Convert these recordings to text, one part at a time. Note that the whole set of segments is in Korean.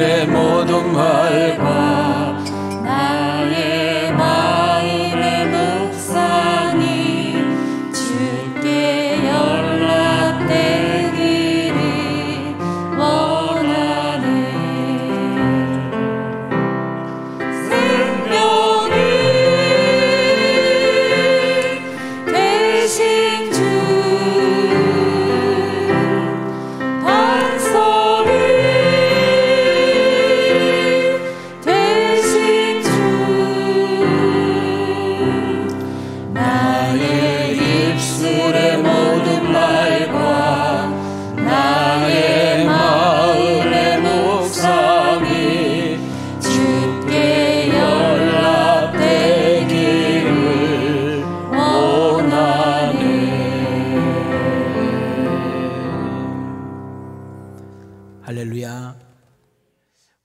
입술의 모든 말과 나의 마음의 묵상이 주께 연락되기를 원하네. 생명이 되신 주, 반석이 되신 주, 나의 입술의 모든 말과 나의 마음의 묵상이 주께 연락되기를 원하네. 할렐루야.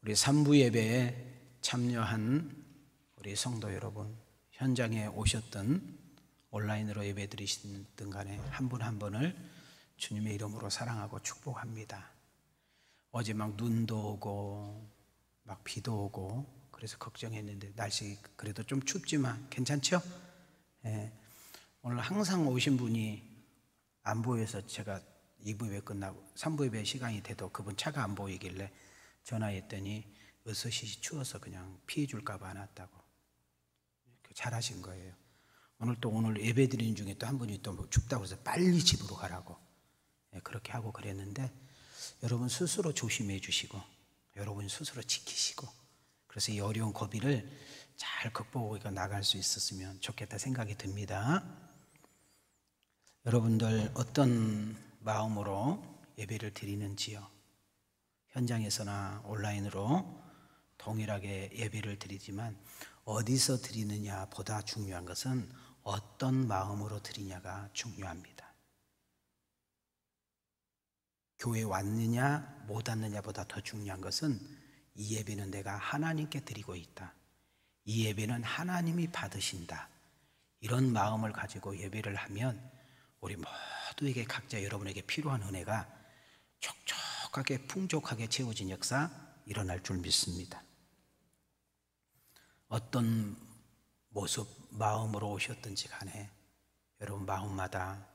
우리 3부 예배에 참여한 우리 성도 여러분, 현장에 오셨던 온라인으로 예배 드리시든 간에 한 분 한 분을 주님의 이름으로 사랑하고 축복합니다. 어제 막 눈도 오고 막 비도 오고 그래서 걱정했는데 날씨 그래도 좀 춥지만 괜찮죠? 예. 오늘 항상 오신 분이 안 보여서 제가 2부 예배 끝나고 3부 예배 시간이 돼도 그분 차가 안 보이길래 전화했더니 으스시 추워서 그냥 피해 줄까 봐 안 왔다고. 잘하신 거예요. 오늘 예배 드리는 중에 또 한 분이 또 뭐 춥다고 해서 빨리 집으로 가라고, 예, 그렇게 하고 그랬는데 여러분 스스로 조심해 주시고 여러분 스스로 지키시고 그래서 이 어려운 고비를 잘 극복하고 나갈 수 있었으면 좋겠다 생각이 듭니다. 여러분들 어떤 마음으로 예배를 드리는지요? 현장에서나 온라인으로 동일하게 예배를 드리지만 어디서 드리느냐 보다 중요한 것은 어떤 마음으로 드리냐가 중요합니다. 교회에 왔느냐 못 왔느냐보다 더 중요한 것은 이 예배는 내가 하나님께 드리고 있다, 이 예배는 하나님이 받으신다, 이런 마음을 가지고 예배를 하면 우리 모두에게 각자 여러분에게 필요한 은혜가 촉촉하게 풍족하게 채워진 역사 일어날 줄 믿습니다. 어떤 모습 마음으로 오셨든지 간에 여러분 마음마다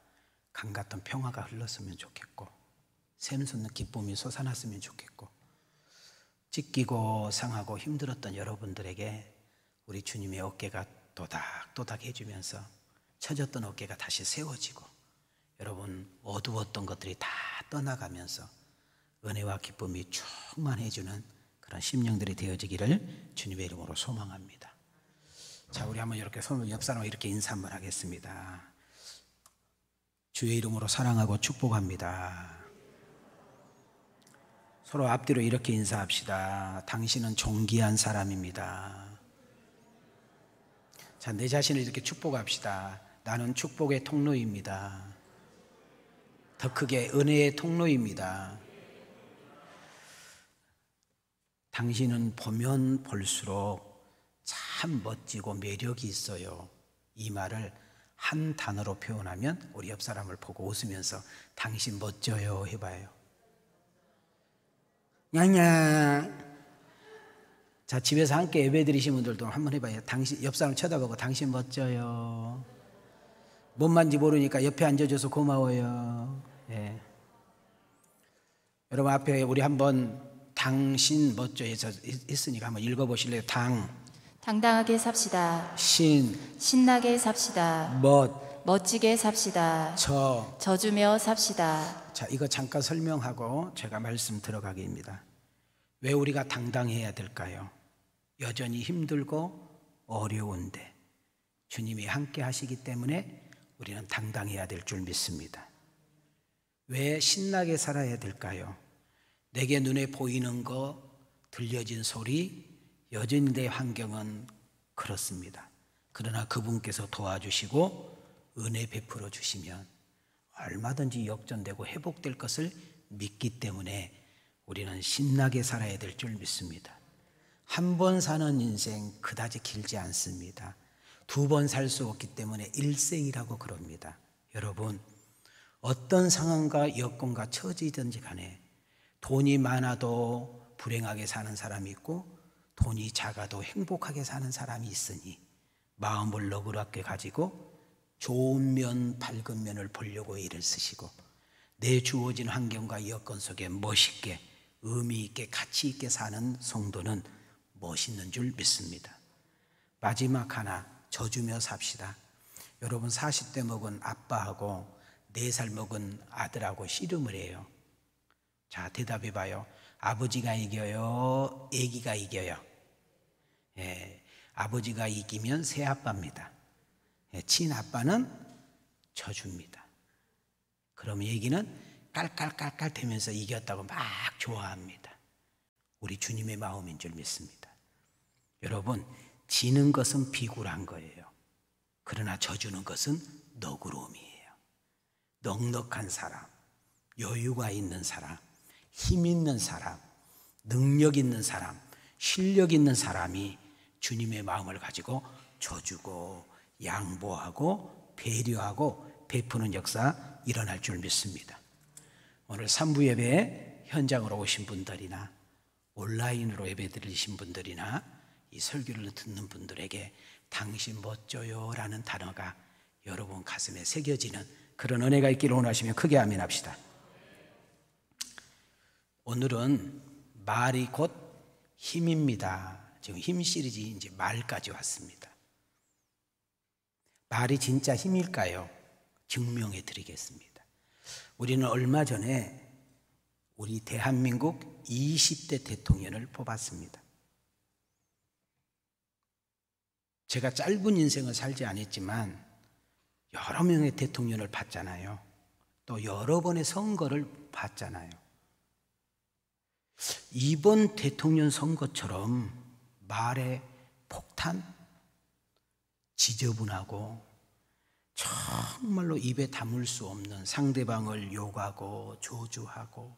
강같은 평화가 흘렀으면 좋겠고 샘솟는 기쁨이 솟아났으면 좋겠고 찢기고 상하고 힘들었던 여러분들에게 우리 주님의 어깨가 또닥또닥 해주면서 처졌던 어깨가 다시 세워지고 여러분 어두웠던 것들이 다 떠나가면서 은혜와 기쁨이 충만해지는 그런 심령들이 되어지기를 주님의 이름으로 소망합니다. 자, 우리 한번 이렇게 손을 옆 사람과 이렇게 인사 한번 하겠습니다. 주의 이름으로 사랑하고 축복합니다. 서로 앞뒤로 이렇게 인사합시다. 당신은 존귀한 사람입니다. 자, 내 자신을 이렇게 축복합시다. 나는 축복의 통로입니다. 더 크게 은혜의 통로입니다. 당신은 보면 볼수록 참 멋지고 매력이 있어요. 이 말을 한 단어로 표현하면 우리 옆 사람을 보고 웃으면서 당신 멋져요 해봐요. 냥냥. 자, 집에서 함께 예배 드리신 분들도 한번 해봐요. 당신 옆 사람 쳐다보고 당신 멋져요. 뭔 말인지 모르니까 옆에 앉아줘서 고마워요. 예. 여러분 앞에 우리 한번 당신 멋져 해서 했으니까 한번 읽어보실래요? 당당하게 삽시다. 신나게 삽시다. 멋지게 삽시다. 져주며 삽시다. 자, 이거 잠깐 설명하고 제가 말씀 들어가기입니다. 왜 우리가 당당해야 될까요? 여전히 힘들고 어려운데 주님이 함께 하시기 때문에 우리는 당당해야 될 줄 믿습니다. 왜 신나게 살아야 될까요? 내게 눈에 보이는 거, 들려진 소리, 여전히 내 환경은 그렇습니다. 그러나 그분께서 도와주시고 은혜 베풀어 주시면 얼마든지 역전되고 회복될 것을 믿기 때문에 우리는 신나게 살아야 될 줄 믿습니다. 한 번 사는 인생 그다지 길지 않습니다. 2번 살 수 없기 때문에 일생이라고 그럽니다. 여러분, 어떤 상황과 여건과 처지든지 간에 돈이 많아도 불행하게 사는 사람이 있고 돈이 작아도 행복하게 사는 사람이 있으니 마음을 너그럽게 가지고 좋은 면, 밝은 면을 보려고 애를 쓰시고 내 주어진 환경과 여건 속에 멋있게 의미 있게 가치 있게 사는 성도는 멋있는 줄 믿습니다. 마지막 하나, 져주며 삽시다. 여러분 40대 먹은 아빠하고 4살 먹은 아들하고 씨름을 해요. 자, 대답해 봐요. 아버지가 이겨요? 애기가 이겨요? 아버지가 이기면 새아빠입니다. 친아빠는 져줍니다. 그럼 애기는 깔깔깔깔 대면서 이겼다고 막 좋아합니다. 우리 주님의 마음인 줄 믿습니다. 여러분, 지는 것은 비굴한 거예요. 그러나 져주는 것은 너그러움이에요. 넉넉한 사람, 여유가 있는 사람, 힘 있는 사람, 능력 있는 사람, 실력 있는 사람이 주님의 마음을 가지고 져주고 양보하고 배려하고 베푸는 역사 일어날 줄 믿습니다. 오늘 3부 예배에 현장으로 오신 분들이나 온라인으로 예배 드리신 분들이나 이 설교를 듣는 분들에게 당신 멋져요 라는 단어가 여러분 가슴에 새겨지는 그런 은혜가 있기를 원하시면 크게 아멘 합시다. 오늘은 말이 곧 힘입니다. 지금 힘 시리즈 이제 말까지 왔습니다. 말이 진짜 힘일까요? 증명해 드리겠습니다. 우리는 얼마 전에 우리 대한민국 20대 대통령을 뽑았습니다. 제가 짧은 인생을 살지 않았지만 여러 명의 대통령을 봤잖아요. 또 여러 번의 선거를 봤잖아요. 이번 대통령 선거처럼 말의 폭탄, 지저분하고 정말로 입에 담을 수 없는 상대방을 욕하고 저주하고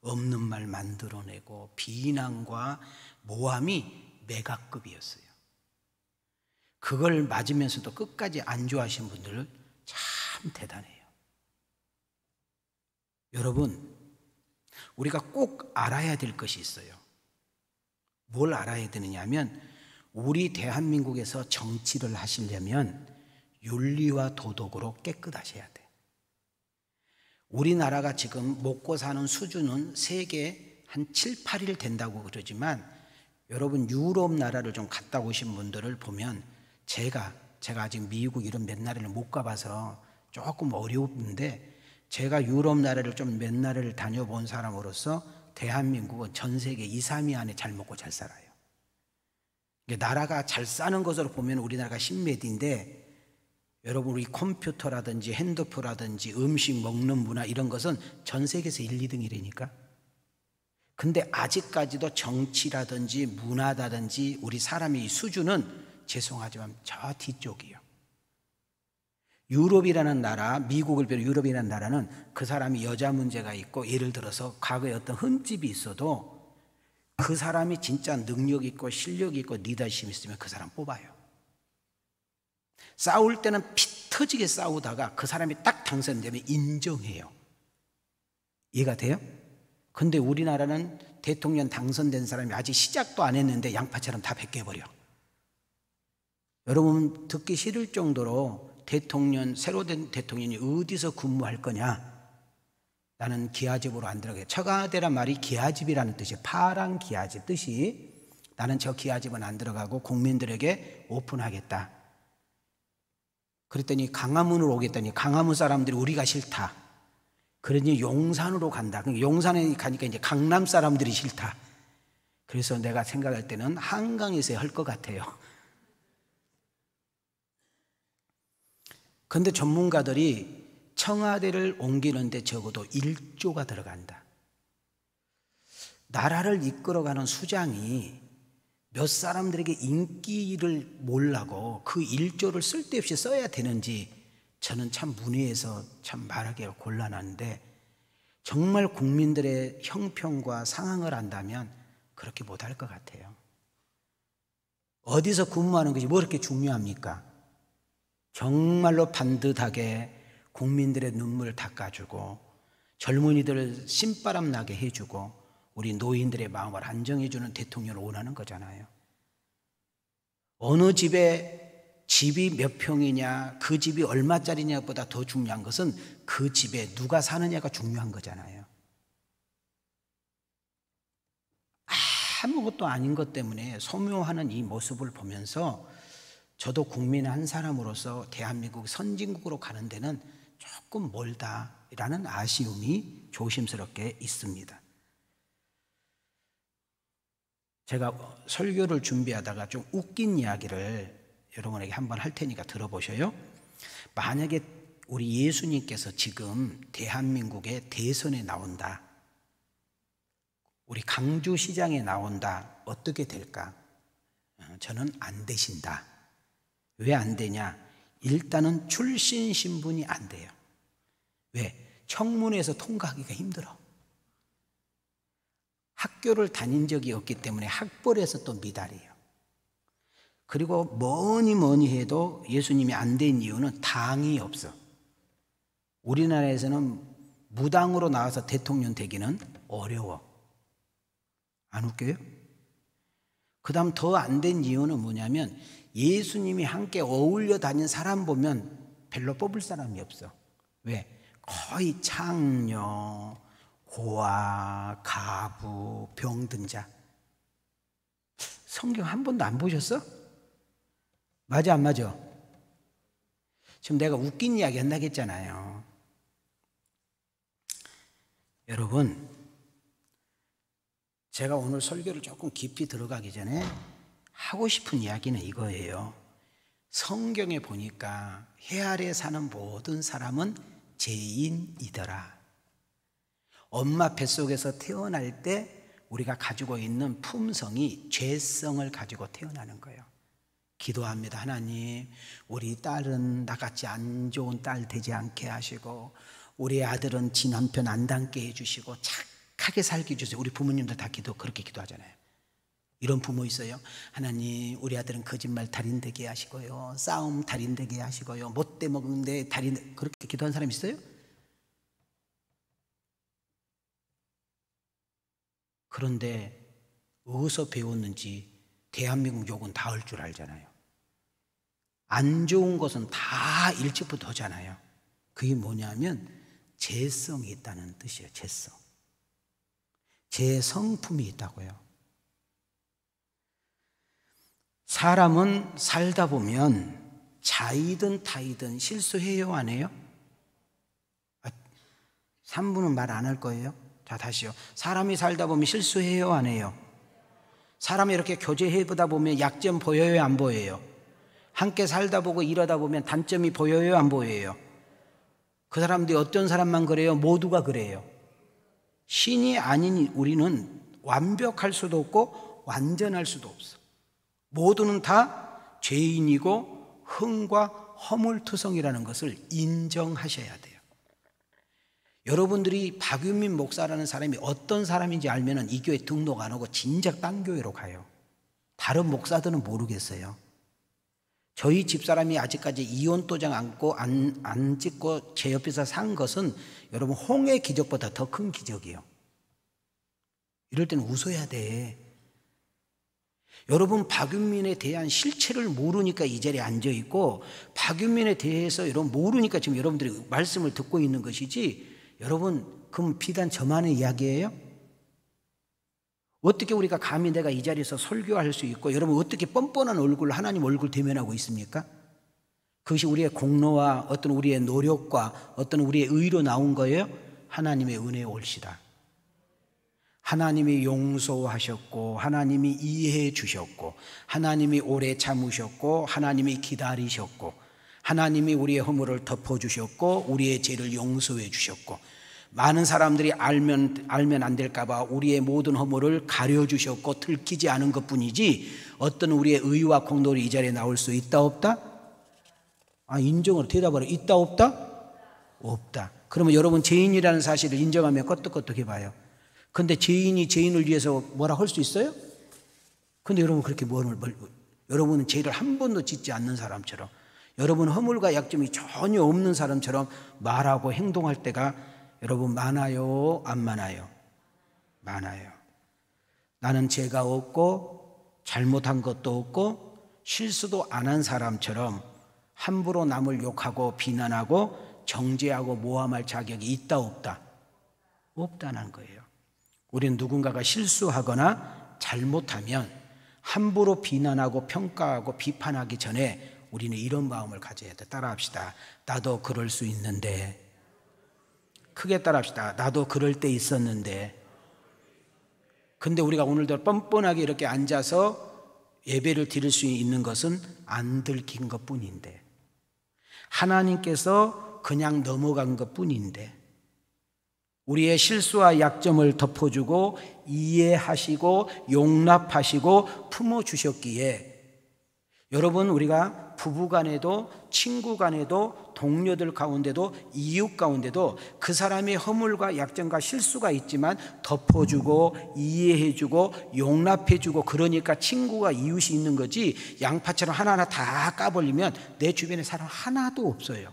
없는 말 만들어내고 비난과 모함이 메가급이었어요. 그걸 맞으면서도 끝까지 안 좋아하신 분들 참 대단해요. 여러분, 우리가 꼭 알아야 될 것이 있어요. 뭘 알아야 되느냐 하면 우리 대한민국에서 정치를 하시려면 윤리와 도덕으로 깨끗하셔야 돼. 우리나라가 지금 먹고 사는 수준은 세계 한 7, 8일 된다고 그러지만 여러분 유럽 나라를 좀 갔다 오신 분들을 보면 제가 아직 미국 이런 몇 나라를 못 가봐서 조금 어려운데 제가 유럽 나라를 좀 몇 나라를 다녀본 사람으로서 대한민국은 전 세계 2, 3위 안에 잘 먹고 잘 살아요. 나라가 잘 사는 것으로 보면 우리나라가 10몇인데 여러분 우리 컴퓨터라든지 핸드폰이라든지 음식 먹는 문화 이런 것은 전 세계에서 1, 2등이라니까. 근데 아직까지도 정치라든지 문화라든지 우리 사람의 수준은 죄송하지만 저 뒤쪽이요. 유럽이라는 나라, 미국을 비롯해 유럽이라는 나라는 그 사람이 여자 문제가 있고 예를 들어서 과거에 어떤 흠집이 있어도 그 사람이 진짜 능력 있고 실력 있고 리더십이 있으면 그 사람 뽑아요. 싸울 때는 피 터지게 싸우다가 그 사람이 딱 당선되면 인정해요. 이해가 돼요? 근데 우리나라는 대통령 당선된 사람이 아직 시작도 안 했는데 양파처럼 다 벗겨버려. 여러분 듣기 싫을 정도로 새로 된 대통령이 어디서 근무할 거냐? 나는 기아집으로 안 들어가요. 처가대란 말이 기아집이라는 뜻이에요. 파란 기아집 뜻이 나는 저 기아집은 안 들어가고 국민들에게 오픈하겠다. 그랬더니 강화문으로 오겠더니 강화문 사람들이 우리가 싫다. 그러니 용산으로 간다. 용산에 가니까 이제 강남 사람들이 싫다. 그래서 내가 생각할 때는 한강에서 할 것 같아요. 그런데 전문가들이 청와대를 옮기는데 적어도 1조가 들어간다. 나라를 이끌어가는 수장이 몇 사람들에게 인기를 몰라고 그 1조를 쓸데없이 써야 되는지 저는 참 문의해서 참 말하기가 곤란한데 정말 국민들의 형평과 상황을 안다면 그렇게 못할 것 같아요. 어디서 근무하는 것이 뭐 그렇게 중요합니까? 정말로 반듯하게 국민들의 눈물을 닦아주고 젊은이들을 신바람 나게 해주고 우리 노인들의 마음을 안정해주는 대통령을 원하는 거잖아요. 어느 집이 몇 평이냐, 그 집이 얼마짜리냐보다 더 중요한 것은 그 집에 누가 사느냐가 중요한 거잖아요. 아무것도 아닌 것 때문에 소묘하는 이 모습을 보면서 저도 국민 한 사람으로서 대한민국 선진국으로 가는 데는 조금 멀다라는 아쉬움이 조심스럽게 있습니다. 제가 설교를 준비하다가 좀 웃긴 이야기를 여러분에게 한번 할 테니까 들어보셔요. 만약에 우리 예수님께서 지금 대한민국의 대선에 나온다, 우리 강주시장에 나온다, 어떻게 될까? 저는 안 되신다. 왜 안 되냐? 일단은 출신 신분이 안 돼요. 왜? 청문회에서 통과하기가 힘들어. 학교를 다닌 적이 없기 때문에 학벌에서 또 미달이에요. 그리고 뭐니 해도 예수님이 안 된 이유는 당이 없어. 우리나라에서는 무당으로 나와서 대통령 되기는 어려워. 안 웃겨요? 그 다음 더 안 된 이유는 뭐냐면 예수님이 함께 어울려 다닌 사람 보면 별로 뽑을 사람이 없어. 왜? 거의 창녀, 고아, 가부, 병든 자. 성경 한 번도 안 보셨어? 맞아 안 맞아? 지금 내가 웃긴 이야기 한다고 했잖아요. 여러분, 제가 오늘 설교를 조금 깊이 들어가기 전에 하고 싶은 이야기는 이거예요. 성경에 보니까 해 아래 사는 모든 사람은 죄인이더라. 엄마 뱃속에서 태어날 때 우리가 가지고 있는 품성이 죄성을 가지고 태어나는 거예요. 기도합니다. 하나님, 우리 딸은 나같이 안 좋은 딸 되지 않게 하시고, 우리 아들은 지 남편 안 닮게 해주시고 착하게 살게 해주세요. 우리 부모님들 다 그렇게 기도하잖아요. 이런 부모 있어요. 하나님, 우리 아들은 거짓말 달인되게 하시고요, 싸움 달인되게 하시고요, 못돼 먹는데 달인, 그렇게 기도한 사람 있어요? 그런데 어디서 배웠는지 대한민국 욕은 다 할 줄 알잖아요. 안 좋은 것은 다 일찍부터 하잖아요. 그게 뭐냐면 죄성이 있다는 뜻이에요. 죄성. 죄성품이 있다고요. 사람은 살다 보면 자이든 타이든 실수해요, 안 해요? 3분은 말 안 할 거예요? 자, 다시요. 사람이 살다 보면 실수해요, 안 해요? 사람이 이렇게 교제해보다 보면 약점 보여요, 안 보여요? 함께 살다 보고 이러다 보면 단점이 보여요, 안 보여요? 그 사람들이 어떤 사람만 그래요? 모두가 그래요. 신이 아닌 우리는 완벽할 수도 없고 완전할 수도 없어. 모두는 다 죄인이고 흠과 허물투성이라는 것을 인정하셔야 돼요. 여러분들이 박윤민 목사라는 사람이 어떤 사람인지 알면 이 교회 등록 안 하고 진작 딴 교회로 가요. 다른 목사들은 모르겠어요. 저희 집사람이 아직까지 이혼 도장 안 찍고 제 옆에서 산 것은 여러분 홍해 기적보다 더 큰 기적이에요. 이럴 때는 웃어야 돼. 여러분 박윤민에 대한 실체를 모르니까 이 자리에 앉아있고, 박윤민에 대해서 여러분 모르니까 지금 여러분들이 말씀을 듣고 있는 것이지, 여러분 그럼 비단 저만의 이야기예요? 어떻게 우리가 감히 내가 이 자리에서 설교할 수 있고, 여러분 어떻게 뻔뻔한 얼굴로 하나님 얼굴 대면하고 있습니까? 그것이 우리의 공로와 어떤 우리의 노력과 어떤 우리의 의로 나온 거예요? 하나님의 은혜에 올시다. 하나님이 용서하셨고, 하나님이 이해해 주셨고, 하나님이 오래 참으셨고, 하나님이 기다리셨고, 하나님이 우리의 허물을 덮어주셨고, 우리의 죄를 용서해 주셨고, 많은 사람들이 알면 안 될까봐 우리의 모든 허물을 가려주셨고 들키지 않은 것뿐이지, 어떤 우리의 의와 공로로 이 자리에 나올 수 있다 없다? 인정으로 대답하라. 있다 없다? 없다. 그러면 여러분 죄인이라는 사실을 인정하면 껐떡껐떡 해봐요. 근데 죄인이 죄인을 위해서 뭐라 할 수 있어요? 근데 여러분 그렇게 여러분은 죄를 한 번도 짓지 않는 사람처럼, 여러분 허물과 약점이 전혀 없는 사람처럼 말하고 행동할 때가 여러분 많아요, 안 많아요? 많아요. 나는 죄가 없고 잘못한 것도 없고 실수도 안 한 사람처럼 함부로 남을 욕하고 비난하고 정죄하고 모함할 자격이 있다 없다? 없다는 거예요. 우리는 누군가가 실수하거나 잘못하면 함부로 비난하고 평가하고 비판하기 전에 우리는 이런 마음을 가져야 돼. 따라합시다. 나도 그럴 수 있는데. 크게 따라합시다. 나도 그럴 때 있었는데. 근데 우리가 오늘도 뻔뻔하게 이렇게 앉아서 예배를 드릴 수 있는 것은 안 들킨 것 뿐인데, 하나님께서 그냥 넘어간 것 뿐인데, 우리의 실수와 약점을 덮어주고 이해하시고 용납하시고 품어주셨기에, 여러분, 우리가 부부간에도 친구간에도 동료들 가운데도 이웃 가운데도 그 사람의 허물과 약점과 실수가 있지만 덮어주고 이해해주고 용납해주고, 그러니까 친구가 이웃이 있는 거지, 양파처럼 하나하나 다 까버리면 내 주변에 사람 하나도 없어요.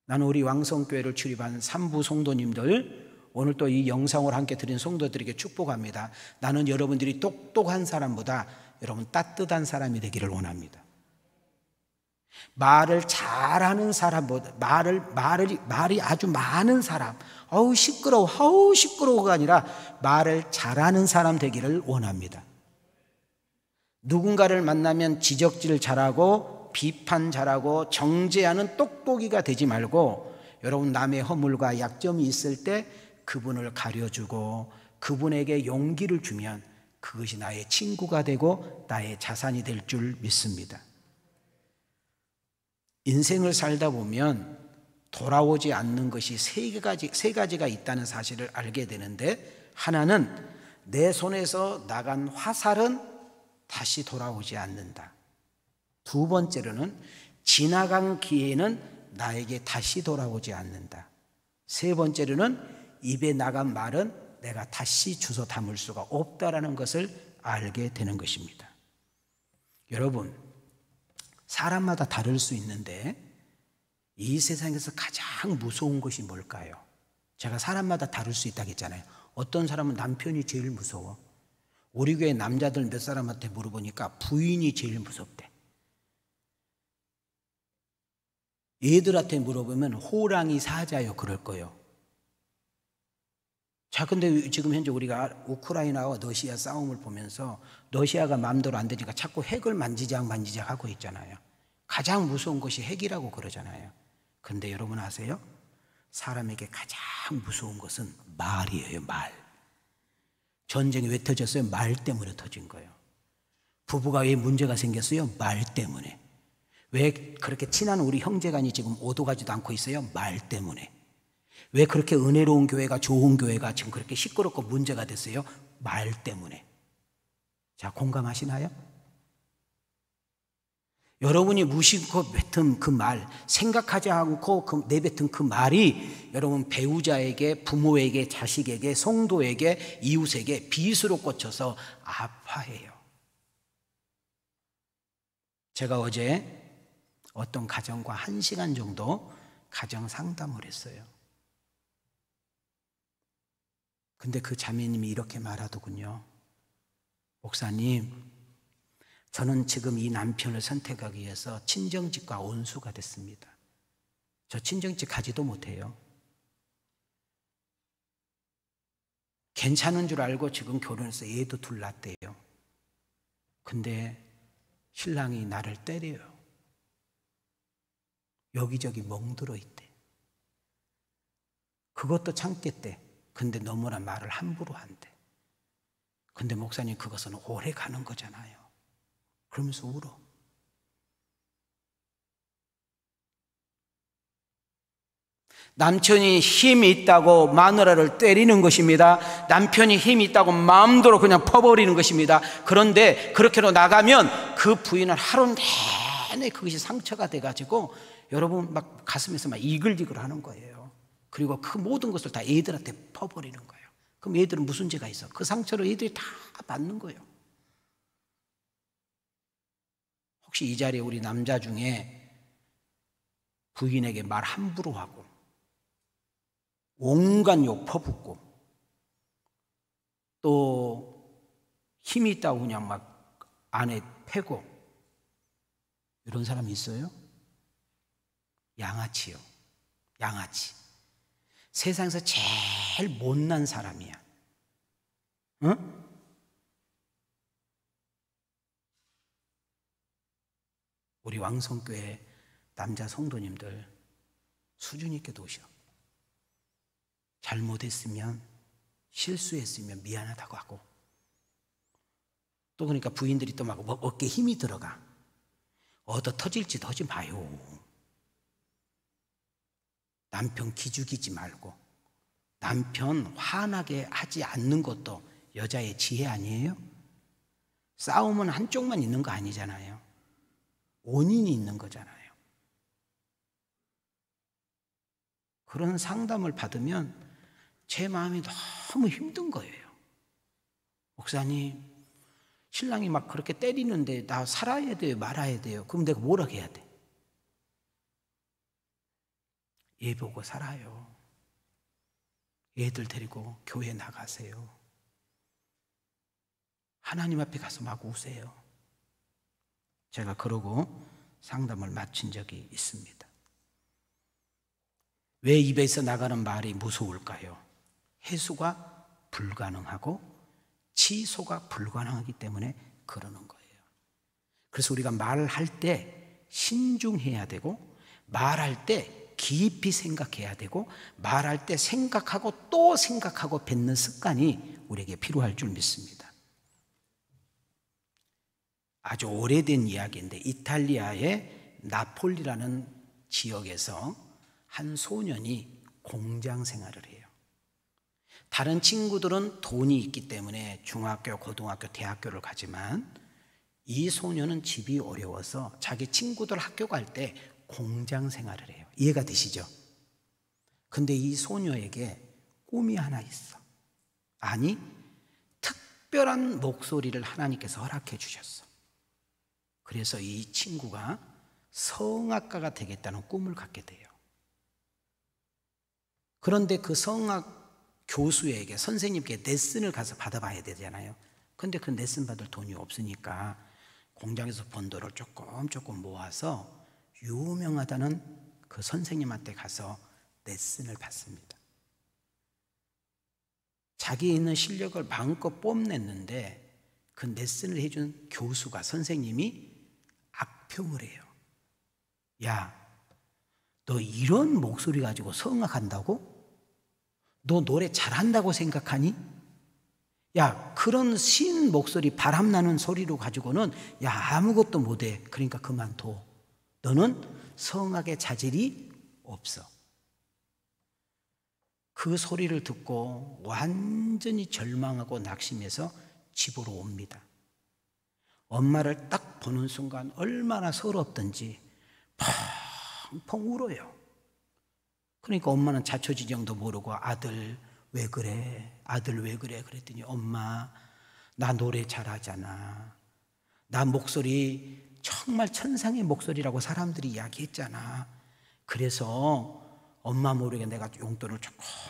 나는 우리 왕성교회를 출입한 산부 성도님들, 오늘 또 이 영상을 함께 드린 성도들에게 축복합니다. 나는 여러분들이 똑똑한 사람보다 여러분 따뜻한 사람이 되기를 원합니다. 말을 잘하는 사람보다 말이 아주 많은 사람, 어우 시끄러워가 아니라 말을 잘하는 사람 되기를 원합니다. 누군가를 만나면 지적질 잘하고 비판 잘하고 정죄하는 똑똑이가 되지 말고, 여러분 남의 허물과 약점이 있을 때 그분을 가려주고 그분에게 용기를 주면 그것이 나의 친구가 되고 나의 자산이 될 줄 믿습니다. 인생을 살다 보면 돌아오지 않는 것이 세 가지가 있다는 사실을 알게 되는데, 하나는 내 손에서 나간 화살은 다시 돌아오지 않는다. 두 번째로는 지나간 기회는 나에게 다시 돌아오지 않는다. 세 번째로는 입에 나간 말은 내가 다시 주워 담을 수가 없다라는 것을 알게 되는 것입니다. 여러분, 사람마다 다를 수 있는데 이 세상에서 가장 무서운 것이 뭘까요? 제가 사람마다 다를 수 있다고 했잖아요. 어떤 사람은 남편이 제일 무서워. 우리 교회 남자들 몇 사람한테 물어보니까 부인이 제일 무섭대. 애들한테 물어보면 호랑이 사자요 그럴 거예요. 자, 근데 지금 현재 우리가 우크라이나와 러시아 싸움을 보면서 러시아가 마음대로 안 되니까 자꾸 핵을 만지작 하고 있잖아요. 가장 무서운 것이 핵이라고 그러잖아요. 근데 여러분 아세요? 사람에게 가장 무서운 것은 말이에요. 말. 전쟁이 왜 터졌어요? 말 때문에 터진 거예요. 부부가 왜 문제가 생겼어요? 말 때문에. 왜 그렇게 친한 우리 형제간이 지금 오도가지도 않고 있어요? 말 때문에. 왜 그렇게 은혜로운 교회가, 좋은 교회가 지금 그렇게 시끄럽고 문제가 됐어요? 말 때문에. 자, 공감하시나요? 여러분이 무심코 뱉은 그 말, 생각하지 않고 내뱉은 그 말이 여러분 배우자에게, 부모에게, 자식에게, 성도에게, 이웃에게 빚으로 꽂혀서 아파해요. 제가 어제 어떤 가정과 1시간 정도 가정 상담을 했어요. 근데 그 자매님이 이렇게 말하더군요. 목사님, 저는 지금 이 남편을 선택하기 위해서 친정집과 원수가 됐습니다. 저 친정집 가지도 못해요. 괜찮은 줄 알고 지금 결혼해서 애도 둘 낳았대요. 근데 신랑이 나를 때려요. 여기저기 멍들어 있대. 그것도 참겠대. 근데 너무나 말을 함부로 한대. 근데 목사님, 그것은 오래 가는 거잖아요. 그러면서 울어. 남편이 힘이 있다고 마누라를 때리는 것입니다. 남편이 힘이 있다고 마음대로 그냥 퍼버리는 것입니다. 그런데 그렇게로 나가면 그 부인은 하루 내내 그것이 상처가 돼가지고 여러분 막 가슴에서 막 이글이글 하는 거예요. 그리고 그 모든 것을 다 애들한테 퍼버리는 거예요. 그럼 애들은 무슨 죄가 있어? 그 상처를 애들이 다 받는 거예요. 혹시 이 자리에 우리 남자 중에 부인에게 말 함부로 하고 온갖 욕 퍼붓고 또 힘이 있다고 그냥 막 안에 패고 이런 사람이 있어요? 양아치요. 양아치. 세상에서 제일 못난 사람이야. 응? 우리 왕성교회 남자 성도님들 수준 있게 도셔. 잘못했으면, 실수했으면 미안하다고 하고, 또 그러니까 부인들이 또 막 어깨에 힘이 들어가. 얻어 터질 짓 하지 마요. 남편 기죽이지 말고, 남편 화나게 하지 않는 것도 여자의 지혜 아니에요? 싸움은 한쪽만 있는 거 아니잖아요. 원인이 있는 거잖아요. 그런 상담을 받으면 제 마음이 너무 힘든 거예요. 목사님, 신랑이 막 그렇게 때리는데 나 살아야 돼요, 말아야 돼요? 그럼 내가 뭐라고 해야 돼? 예 보고 살아요. 애들 데리고 교회 나가세요. 하나님 앞에 가서 막 우세요. 제가 그러고 상담을 마친 적이 있습니다. 왜 입에서 나가는 말이 무서울까요? 해소가 불가능하고 치소가 불가능하기 때문에 그러는 거예요. 그래서 우리가 말할 때 신중해야 되고, 말할 때 깊이 생각해야 되고, 말할 때 생각하고 또 생각하고 뱉는 습관이 우리에게 필요할 줄 믿습니다. 아주 오래된 이야기인데, 이탈리아의 나폴리라는 지역에서 한 소년이 공장 생활을 해요. 다른 친구들은 돈이 있기 때문에 중학교, 고등학교, 대학교를 가지만 이 소년은 집이 어려워서 자기 친구들 학교 갈 때 공장 생활을 해요. 이해가 되시죠? 근데 이 소녀에게 꿈이 하나 있어. 아니, 특별한 목소리를 하나님께서 허락해 주셨어. 그래서 이 친구가 성악가가 되겠다는 꿈을 갖게 돼요. 그런데 그 성악 교수에게, 선생님께 레슨을 가서 받아봐야 되잖아요. 근데 그 레슨 받을 돈이 없으니까 공장에서 번 돈을 조금 모아서 유명하다는 그 선생님한테 가서 레슨을 받습니다. 자기 있는 실력을 마음껏 뽐냈는데 그 레슨을 해준 교수가, 선생님이 악평을 해요. 야, 너 이런 목소리 가지고 성악한다고? 너 노래 잘한다고 생각하니? 야, 그런 신 목소리, 바람나는 소리로 가지고는 야, 아무것도 못해. 그러니까 그만둬. 너는 성악의 자질이 없어. 그 소리를 듣고 완전히 절망하고 낙심해서 집으로 옵니다. 엄마를 딱 보는 순간 얼마나 서럽던지 펑펑 울어요. 그러니까 엄마는 자초지정도 모르고 아들 왜 그래? 아들 왜 그래? 그랬더니 엄마, 나 노래 잘하잖아. 나 목소리 정말 천상의 목소리라고 사람들이 이야기했잖아. 그래서 엄마 모르게 내가 용돈을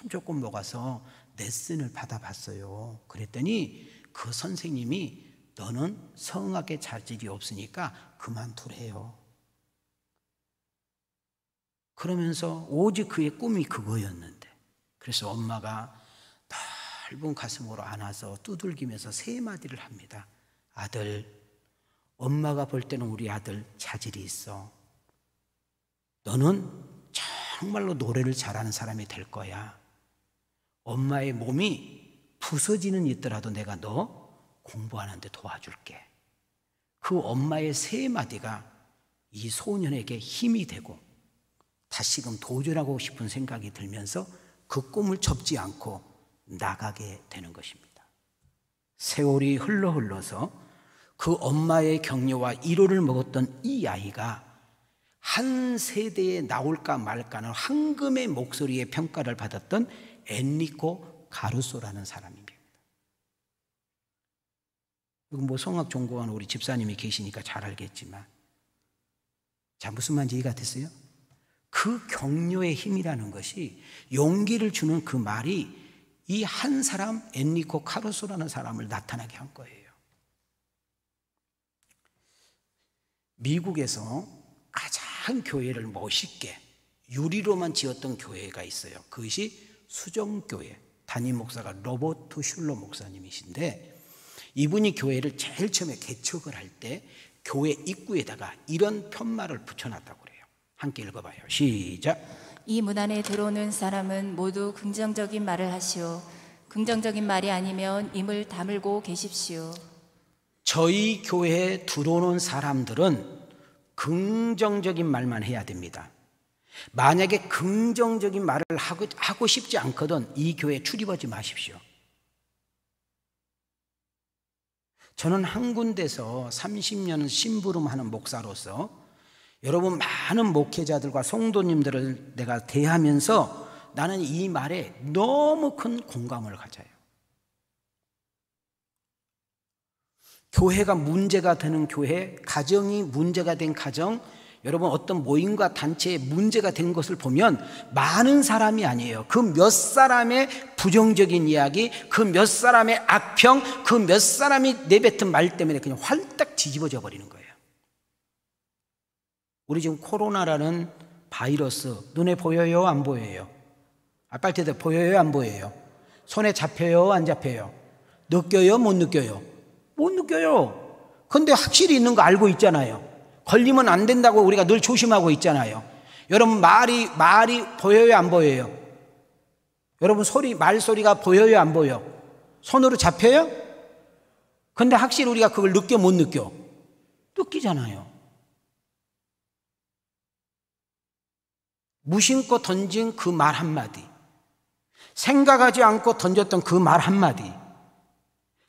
조금 모아서 레슨을 받아봤어요. 그랬더니 그 선생님이 너는 성악의 자질이 없으니까 그만두래요. 그러면서 오직 그의 꿈이 그거였는데, 그래서 엄마가 넓은 가슴으로 안아서 두들기면서 세 마디를 합니다. 아들, 엄마가 볼 때는 우리 아들 자질이 있어. 너는 정말로 노래를 잘하는 사람이 될 거야. 엄마의 몸이 부서지는 있더라도 내가 너 공부하는데 도와줄게. 그 엄마의 세 마디가 이 소년에게 힘이 되고 다시금 도전하고 싶은 생각이 들면서 그 꿈을 접지 않고 나가게 되는 것입니다. 세월이 흘러서 그 엄마의 격려와 위로를 먹었던 이 아이가 한 세대에 나올까 말까는 황금의 목소리의 평가를 받았던 엔리코 가루소라는 사람입니다. 뭐 성악 전공한 우리 집사님이 계시니까 잘 알겠지만, 자, 무슨 말인지 이해가 됐어요? 그 격려의 힘이라는 것이, 용기를 주는 그 말이 이 한 사람 엔리코 카루소라는 사람을 나타나게 한 거예요. 미국에서 가장 교회를 멋있게 유리로만 지었던 교회가 있어요. 그것이 수정교회. 담임 목사가 로버트 슐러 목사님이신데, 이분이 교회를 제일 처음에 개척을 할 때 교회 입구에다가 이런 편말을 붙여놨다고 그래요. 함께 읽어봐요. 시작. 이 문 안에 들어오는 사람은 모두 긍정적인 말을 하시오. 긍정적인 말이 아니면 입을 다물고 계십시오. 저희 교회에 들어오는 사람들은 긍정적인 말만 해야 됩니다. 만약에 긍정적인 말을 하고 싶지 않거든 이 교회에 출입하지 마십시오. 저는 한 군데서 30년 심부름하는 목사로서 여러분 많은 목회자들과 성도님들을 내가 대하면서 나는 이 말에 너무 큰 공감을 가져요. 교회가 문제가 되는 교회, 가정이 문제가 된 가정, 여러분 어떤 모임과 단체에 문제가 된 것을 보면 많은 사람이 아니에요. 그 몇 사람의 부정적인 이야기, 그 몇 사람의 악평, 그 몇 사람이 내뱉은 말 때문에 그냥 활딱 뒤집어져 버리는 거예요. 우리 지금 코로나라는 바이러스 눈에 보여요? 안 보여요? 빨리 대답해. 보여요? 안 보여요? 손에 잡혀요? 안 잡혀요? 느껴요? 못 느껴요? 못 느껴요. 근데 확실히 있는 거 알고 있잖아요. 걸리면 안 된다고 우리가 늘 조심하고 있잖아요. 여러분 말이 보여요? 안 보여요? 여러분 말소리가 보여요? 안 보여? 손으로 잡혀요? 근데 확실히 우리가 그걸 느껴? 못 느껴? 느끼잖아요. 무심코 던진 그 말 한마디, 생각하지 않고 던졌던 그 말 한마디,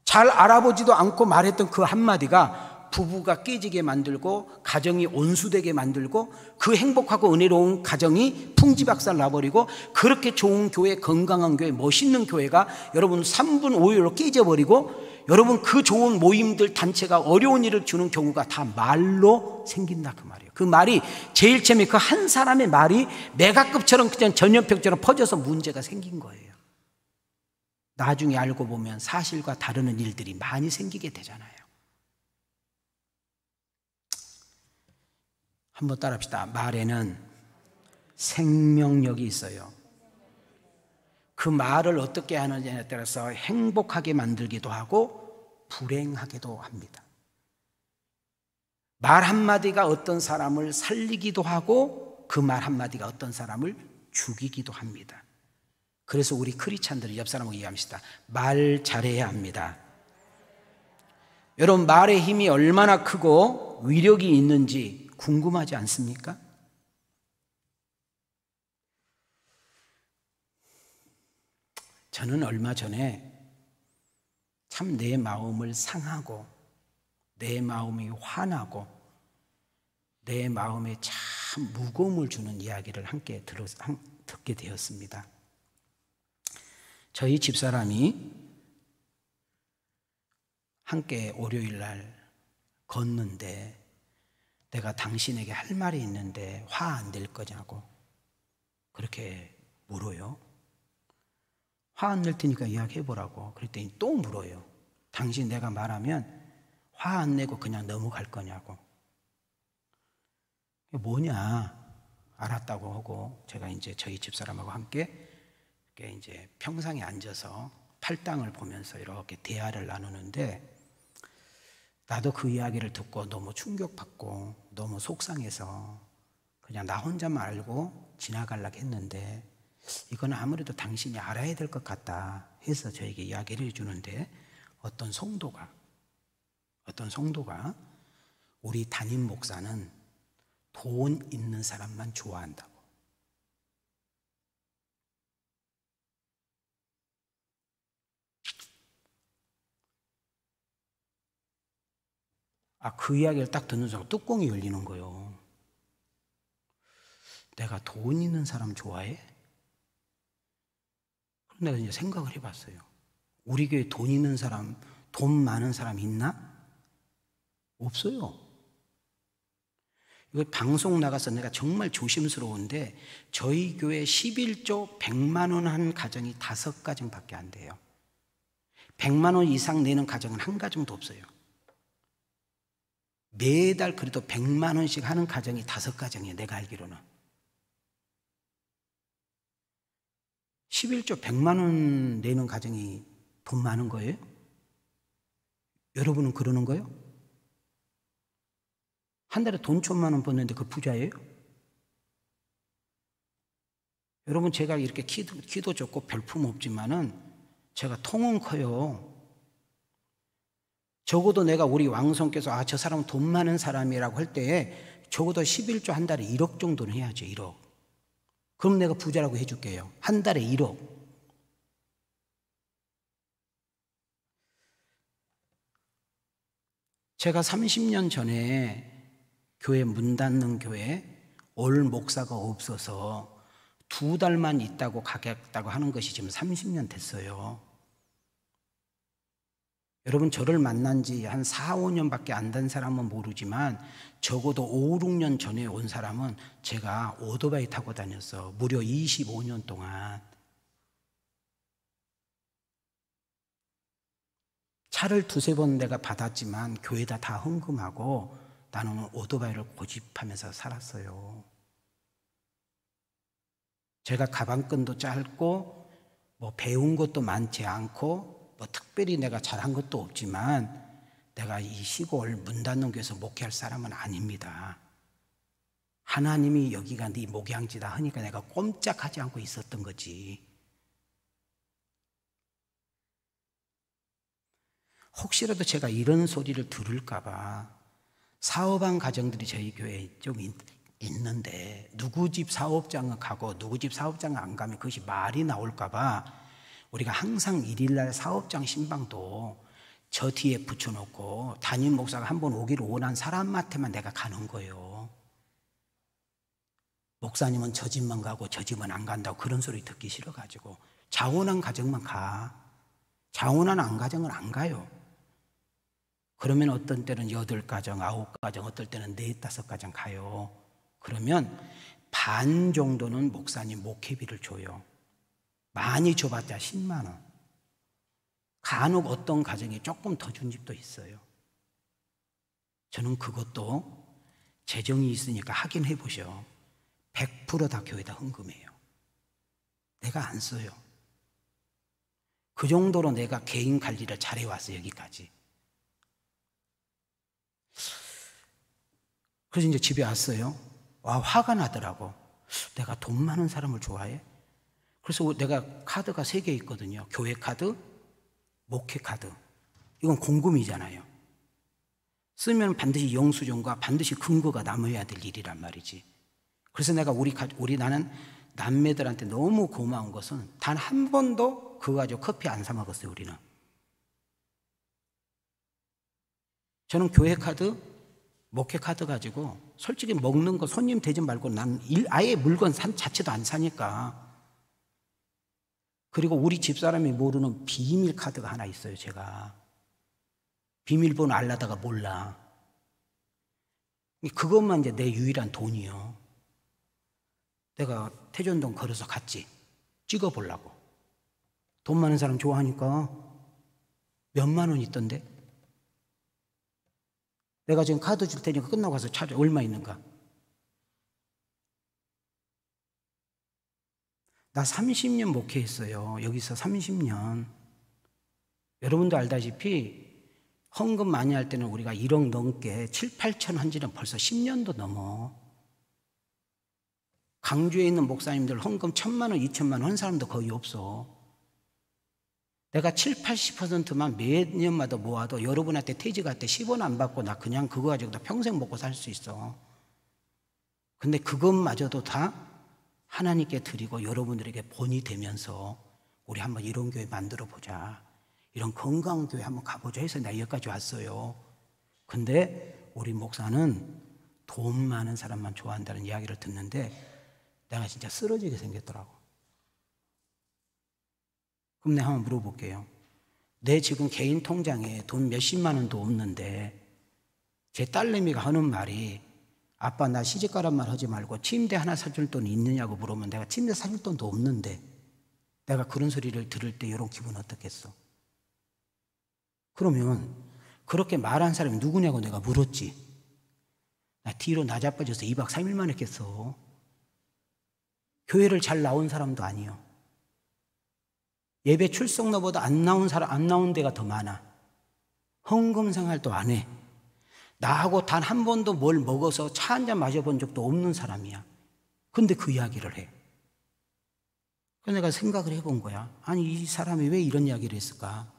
잘 알아보지도 않고 말했던 그 한마디가 부부가 깨지게 만들고 가정이 온수되게 만들고 그 행복하고 은혜로운 가정이 풍지박살 나버리고 그렇게 좋은 교회, 건강한 교회, 멋있는 교회가 여러분 3분 5일로 깨져버리고 여러분 그 좋은 모임들 단체가 어려운 일을 주는 경우가 다 말로 생긴다 그 말이에요. 그 말이 제일 처음에 그 한 사람의 말이 메가급처럼 그냥 전염병처럼 퍼져서 문제가 생긴 거예요. 나중에 알고 보면 사실과 다르는 일들이 많이 생기게 되잖아요. 한번 따라합시다. 말에는 생명력이 있어요. 그 말을 어떻게 하느냐에 따라서 행복하게 만들기도 하고 불행하게도 합니다. 말 한마디가 어떤 사람을 살리기도 하고 그 말 한마디가 어떤 사람을 죽이기도 합니다. 그래서 우리 크리스찬들이 옆 사람하고 이해합시다. 말 잘해야 합니다. 여러분 말의 힘이 얼마나 크고 위력이 있는지 궁금하지 않습니까? 저는 얼마 전에 참 내 마음을 상하고 내 마음이 화나고 내 마음에 참 무거움을 주는 이야기를 함께 듣게 되었습니다. 저희 집사람이 함께 월요일 날 걷는데 내가 당신에게 할 말이 있는데 화 안 낼 거냐고 그렇게 물어요. 화 안 낼 테니까 이야기해보라고. 그랬더니 또 물어요. 당신 내가 말하면 화 안 내고 그냥 넘어갈 거냐고. 뭐냐 알았다고 하고 제가 이제 저희 집사람하고 함께 이제 평상에 앉아서 팔당을 보면서 이렇게 대화를 나누는데 나도 그 이야기를 듣고 너무 충격받고 너무 속상해서 그냥 나 혼자만 알고 지나가려고 했는데 이건 아무래도 당신이 알아야 될 것 같다 해서 저에게 이야기를 해주는데 어떤 성도가 우리 담임 목사는 돈 있는 사람만 좋아한다고. 그 이야기를 딱 듣는 순간 뚜껑이 열리는 거예요. 내가 돈 있는 사람 좋아해? 그럼 내가 이제 생각을 해봤어요. 우리 교회에 돈 있는 사람, 돈 많은 사람 있나? 없어요. 이거 방송 나가서 내가 정말 조심스러운데 저희 교회 11조 100만 원 한 가정이 5가정밖에 안 돼요. 100만 원 이상 내는 가정은 한 가정도 없어요. 매달 그래도 100만 원씩 하는 가정이 5가정이에요. 내가 알기로는. 11조 100만 원 내는 가정이 돈 많은 거예요? 여러분은 그러는 거예요? 한 달에 돈 1,000만 원 버는데 그 부자예요? 여러분, 제가 이렇게 키도 좋고 별품 없지만은 제가 통은 커요. 적어도 내가 우리 왕성께서 저 사람은 돈 많은 사람이라고 할 때에 적어도 11조 한 달에 1억 정도는 해야죠. 1억. 그럼 내가 부자라고 해줄게요. 한 달에 1억. 제가 30년 전에 교회 문 닫는 교회 올 목사가 없어서 2달만 있다고 가겠다고 하는 것이 지금 30년 됐어요. 여러분, 저를 만난 지 한 4, 5년밖에 안 된 사람은 모르지만 적어도 5, 6년 전에 온 사람은 제가 오토바이 타고 다녔어. 무려 25년 동안. 차를 2, 3번 내가 받았지만 교회다 다 헌금하고 나는 오토바이를 고집하면서 살았어요. 제가 가방끈도 짧고 뭐 배운 것도 많지 않고 뭐 특별히 내가 잘한 것도 없지만 내가 이 시골 문 닫는 교회에서 목회할 사람은 아닙니다. 하나님이 여기가 네 목양지다 하니까 내가 꼼짝하지 않고 있었던 거지. 혹시라도 제가 이런 소리를 들을까 봐 사업한 가정들이 저희 교회에 좀 있는데 누구 집 사업장을 가고 누구 집 사업장을 안 가면 그것이 말이 나올까 봐 우리가 항상 1일날 사업장 신방도 저 뒤에 붙여놓고 담임 목사가 한번 오기를 원한 사람한테만 내가 가는 거예요. 목사님은 저 집만 가고 저 집은 안 간다고 그런 소리 듣기 싫어가지고 자원한 가정만 가. 자원한 안 가정은 안 가요. 그러면 어떤 때는 8가정, 9가정, 어떨 때는 4, 5가정 가요. 그러면 반 정도는 목사님 목회비를 줘요. 많이 줘봤자 10만 원. 간혹 어떤 가정이 조금 더 준 집도 있어요. 저는 그것도 재정이 있으니까 확인해 보셔. 100% 다 교회에다 헌금해요. 내가 안 써요. 그 정도로 내가 개인 관리를 잘해왔어, 여기까지. 그래서 이제 집에 왔어요. 와, 화가 나더라고. 내가 돈 많은 사람을 좋아해? 그래서 내가 카드가 3개 있거든요. 교회 카드, 목회 카드. 이건 공금이잖아요. 쓰면 반드시 영수증과 반드시 근거가 남아야 될 일이란 말이지. 그래서 내가 나는 남매들한테 너무 고마운 것은 단 한 번도 그거 가지고 커피 안 사 먹었어요, 우리는. 저는 교회 카드, 목회 카드 가지고 솔직히 먹는 거 손님 대접 말고 난 아예 물건 자체도 안 사니까. 그리고 우리 집사람이 모르는 비밀 카드가 하나 있어요, 제가. 비밀번호 알려다가 몰라. 그것만 이제 내 유일한 돈이요. 내가 태전동 걸어서 갔지. 찍어보려고. 돈 많은 사람 좋아하니까 몇만 원 있던데. 내가 지금 카드 줄 테니까 끝나고 가서 찾아. 얼마 있는가? 나 30년 목회했어요. 여기서 30년. 여러분도 알다시피 헌금 많이 할 때는 우리가 1억 넘게 7, 8천 한 지는 벌써 10년도 넘어. 강주에 있는 목사님들 헌금 1,000만 원, 2,000만 원 한 사람도 거의 없어. 내가 7, 80%만 매년마다 모아도 여러분한테 퇴직할 때 10원 안 받고 나 그냥 그거 가지고 나 평생 먹고 살 수 있어. 근데 그것마저도 다 하나님께 드리고 여러분들에게 본이 되면서 우리 한번 이런 교회 만들어 보자. 이런 건강한 교회 한번 가보자 해서 내가 여기까지 왔어요. 근데 우리 목사는 돈 많은 사람만 좋아한다는 이야기를 듣는데 내가 진짜 쓰러지게 생겼더라고. 그럼 내가 한번 물어볼게요. 내 지금 개인 통장에 돈 몇십만 원도 없는데 제 딸내미가 하는 말이 아빠 나 시집가란 말 하지 말고 침대 하나 사줄 돈 있느냐고 물으면 내가 침대 사줄 돈도 없는데 내가 그런 소리를 들을 때 이런 기분 어떻겠어? 그러면 그렇게 말한 사람이 누구냐고 내가 물었지. 나 뒤로 나자빠져서 2박 3일만 했겠어. 교회를 잘 나온 사람도 아니요. 예배 출석로보다 안 나온 데가 더 많아. 헌금 생활도 안 해. 나하고 단 한 번도 뭘 먹어서 차 한 잔 마셔본 적도 없는 사람이야. 근데 그 이야기를 해. 그래서 내가 생각을 해본 거야. 아니 이 사람이 왜 이런 이야기를 했을까?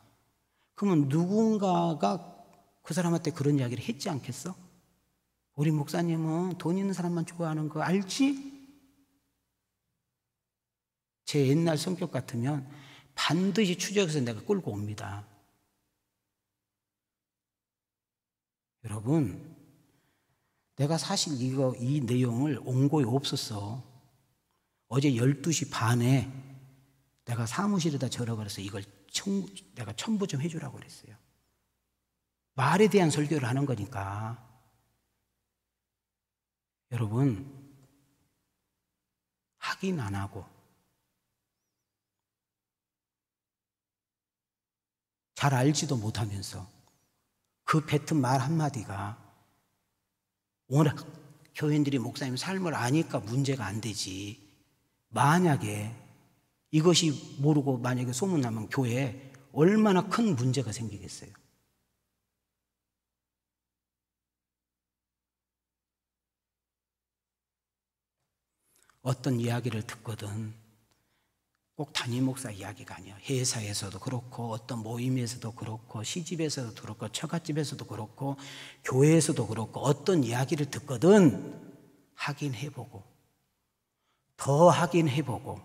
그러면 누군가가 그 사람한테 그런 이야기를 했지 않겠어? 우리 목사님은 돈 있는 사람만 좋아하는 거 알지? 제 옛날 성격 같으면 반드시 추적해서 내가 끌고 옵니다. 여러분, 내가 사실 이 내용을 온 거에 없었어. 어제 12시 반에 내가 사무실에다 전화를 해서 이걸 내가 첨부 좀 해주라고 그랬어요. 말에 대한 설교를 하는 거니까. 여러분, 확인 안 하고 잘 알지도 못하면서 그 뱉은 말 한마디가 워낙 교인들이 목사님 삶을 아니까 문제가 안 되지. 만약에 이것이 모르고 만약에 소문나면 교회에 얼마나 큰 문제가 생기겠어요. 어떤 이야기를 듣거든 꼭 담임 목사 이야기가 아니야. 회사에서도 그렇고 어떤 모임에서도 그렇고 시집에서도 그렇고 처갓집에서도 그렇고 교회에서도 그렇고 어떤 이야기를 듣거든 확인해보고 더 확인해보고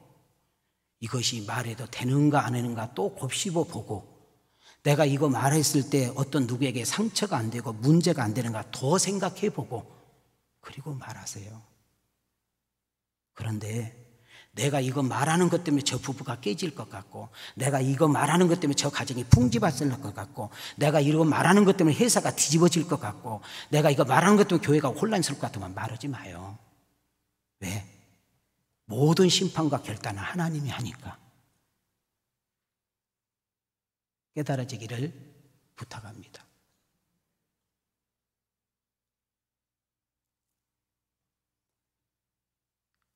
이것이 말해도 되는가 안 되는가 또 곱씹어보고 내가 이거 말했을 때 어떤 누구에게 상처가 안 되고 문제가 안 되는가 더 생각해보고 그리고 말하세요. 그런데 내가 이거 말하는 것 때문에 저 부부가 깨질 것 같고 내가 이거 말하는 것 때문에 저 가정이 풍지박살 날 것 같고 내가 이거 말하는 것 때문에 회사가 뒤집어질 것 같고 내가 이거 말하는 것 때문에 교회가 혼란스러울 것 같으면 말하지 마요. 왜? 모든 심판과 결단은 하나님이 하니까. 깨달아지기를 부탁합니다.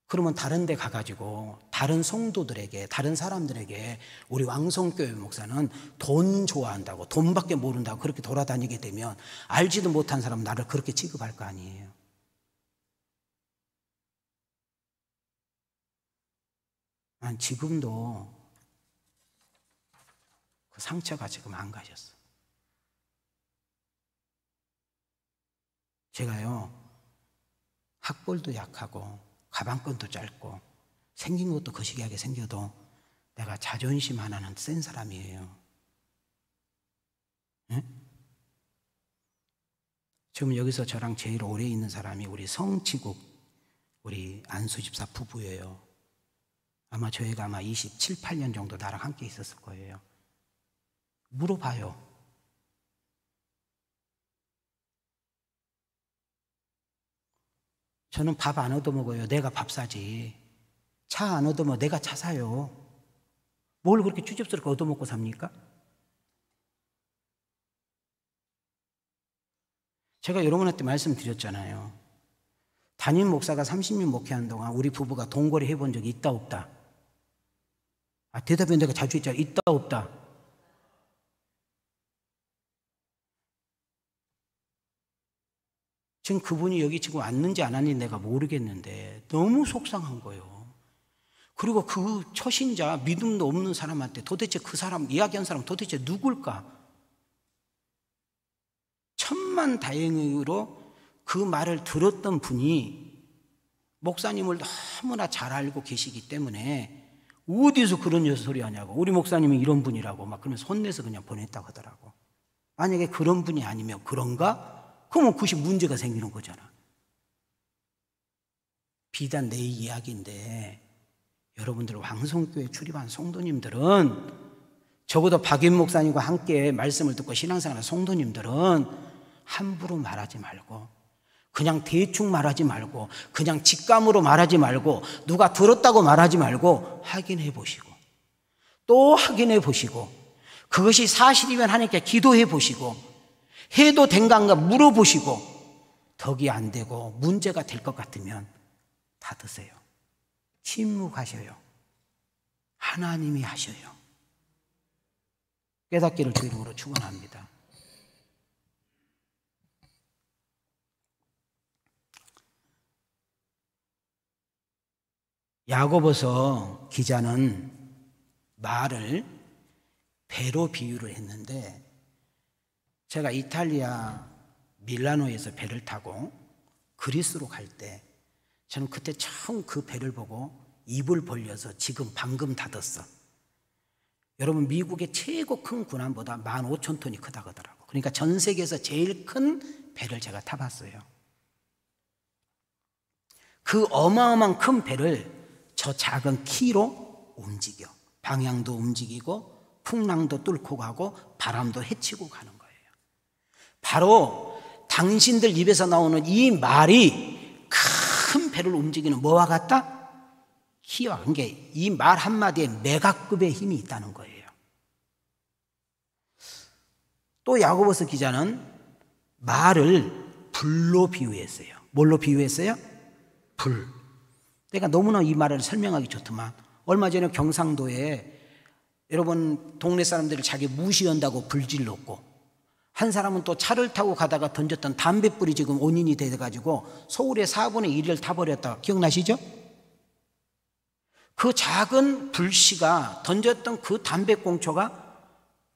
그러면 다른 데 가가지고 다른 성도들에게 다른 사람들에게 우리 왕성교회 목사는 돈 좋아한다고 돈밖에 모른다고 그렇게 돌아다니게 되면 알지도 못한 사람 나를 그렇게 취급할 거 아니에요. 난 지금도 그 상처가 지금 안 가셨어. 제가요 학벌도 약하고 가방끈도 짧고 생긴 것도 거시기하게 생겨도 내가 자존심 하나는 센 사람이에요. 응? 지금 여기서 저랑 제일 오래 있는 사람이 우리 성치국 우리 안수 집사 부부예요. 아마 저희가 아마 27, 8년 정도 나랑 함께 있었을 거예요. 물어봐요. 저는 밥 안 얻어먹어요. 내가 밥 사지. 차 안 얻어먹어. 내가 차 사요. 뭘 그렇게 추접스럽게 얻어먹고 삽니까? 제가 여러분한테 말씀드렸잖아요. 담임 목사가 30년 목회하는 동안 우리 부부가 동거래 해본 적이 있다 없다? 대답은 내가 자주 했잖아요. 있다 없다? 지금 그분이 여기 지금 왔는지 안 왔는지 내가 모르겠는데 너무 속상한 거예요. 그리고 그 초신자 믿음도 없는 사람한테 도대체 그 사람 이야기한 사람 도대체 누굴까? 천만다행으로 그 말을 들었던 분이 목사님을 너무나 잘 알고 계시기 때문에 어디서 그런 소리 하냐고 우리 목사님은 이런 분이라고 막 그러면서 혼내서 그냥 보냈다고 하더라고. 만약에 그런 분이 아니면 그런가? 그러면 그것이 문제가 생기는 거잖아. 비단 내 이야기인데 여러분들 왕성교회 출입한 성도님들은 적어도 박인 목사님과 함께 말씀을 듣고 신앙생활하는 성도님들은 함부로 말하지 말고 그냥 대충 말하지 말고, 그냥 직감으로 말하지 말고, 누가 들었다고 말하지 말고 확인해 보시고, 또 확인해 보시고, 그것이 사실이면 하나님께 기도해 보시고, 해도 된가 물어보시고, 덕이 안 되고 문제가 될 것 같으면 닫으세요. 침묵하셔요. 하나님이 하셔요. 깨닫기를 주 이름으로 축원합니다. 야고보서 기자는 말을 배로 비유를 했는데, 제가 이탈리아 밀라노에서 배를 타고 그리스로 갈 때 저는 그때 처음 그 배를 보고 입을 벌려서 지금 방금 닫았어. 여러분, 미국의 최고 큰 군함보다 15,000톤이 크다고 하더라고. 그러니까 전 세계에서 제일 큰 배를 제가 타봤어요. 그 어마어마한 큰 배를 저 작은 키로 움직여. 방향도 움직이고 풍랑도 뚫고 가고 바람도 헤치고 가는 거예요. 바로 당신들 입에서 나오는 이 말이 큰 배를 움직이는 뭐와 같다? 키와 관계, 이 말 한마디에 메가급의 힘이 있다는 거예요. 또 야고보서 기자는 말을 불로 비유했어요. 뭘로 비유했어요? 불. 그러니까 너무나 이 말을 설명하기 좋더만, 얼마 전에 경상도에 여러분 동네 사람들이 자기 무시한다고 불질렀고, 한 사람은 또 차를 타고 가다가 던졌던 담뱃불이 지금 원인이 돼가지고 서울의 4분의 1을 타버렸다. 기억나시죠? 그 작은 불씨가 던졌던 그 담배꽁초가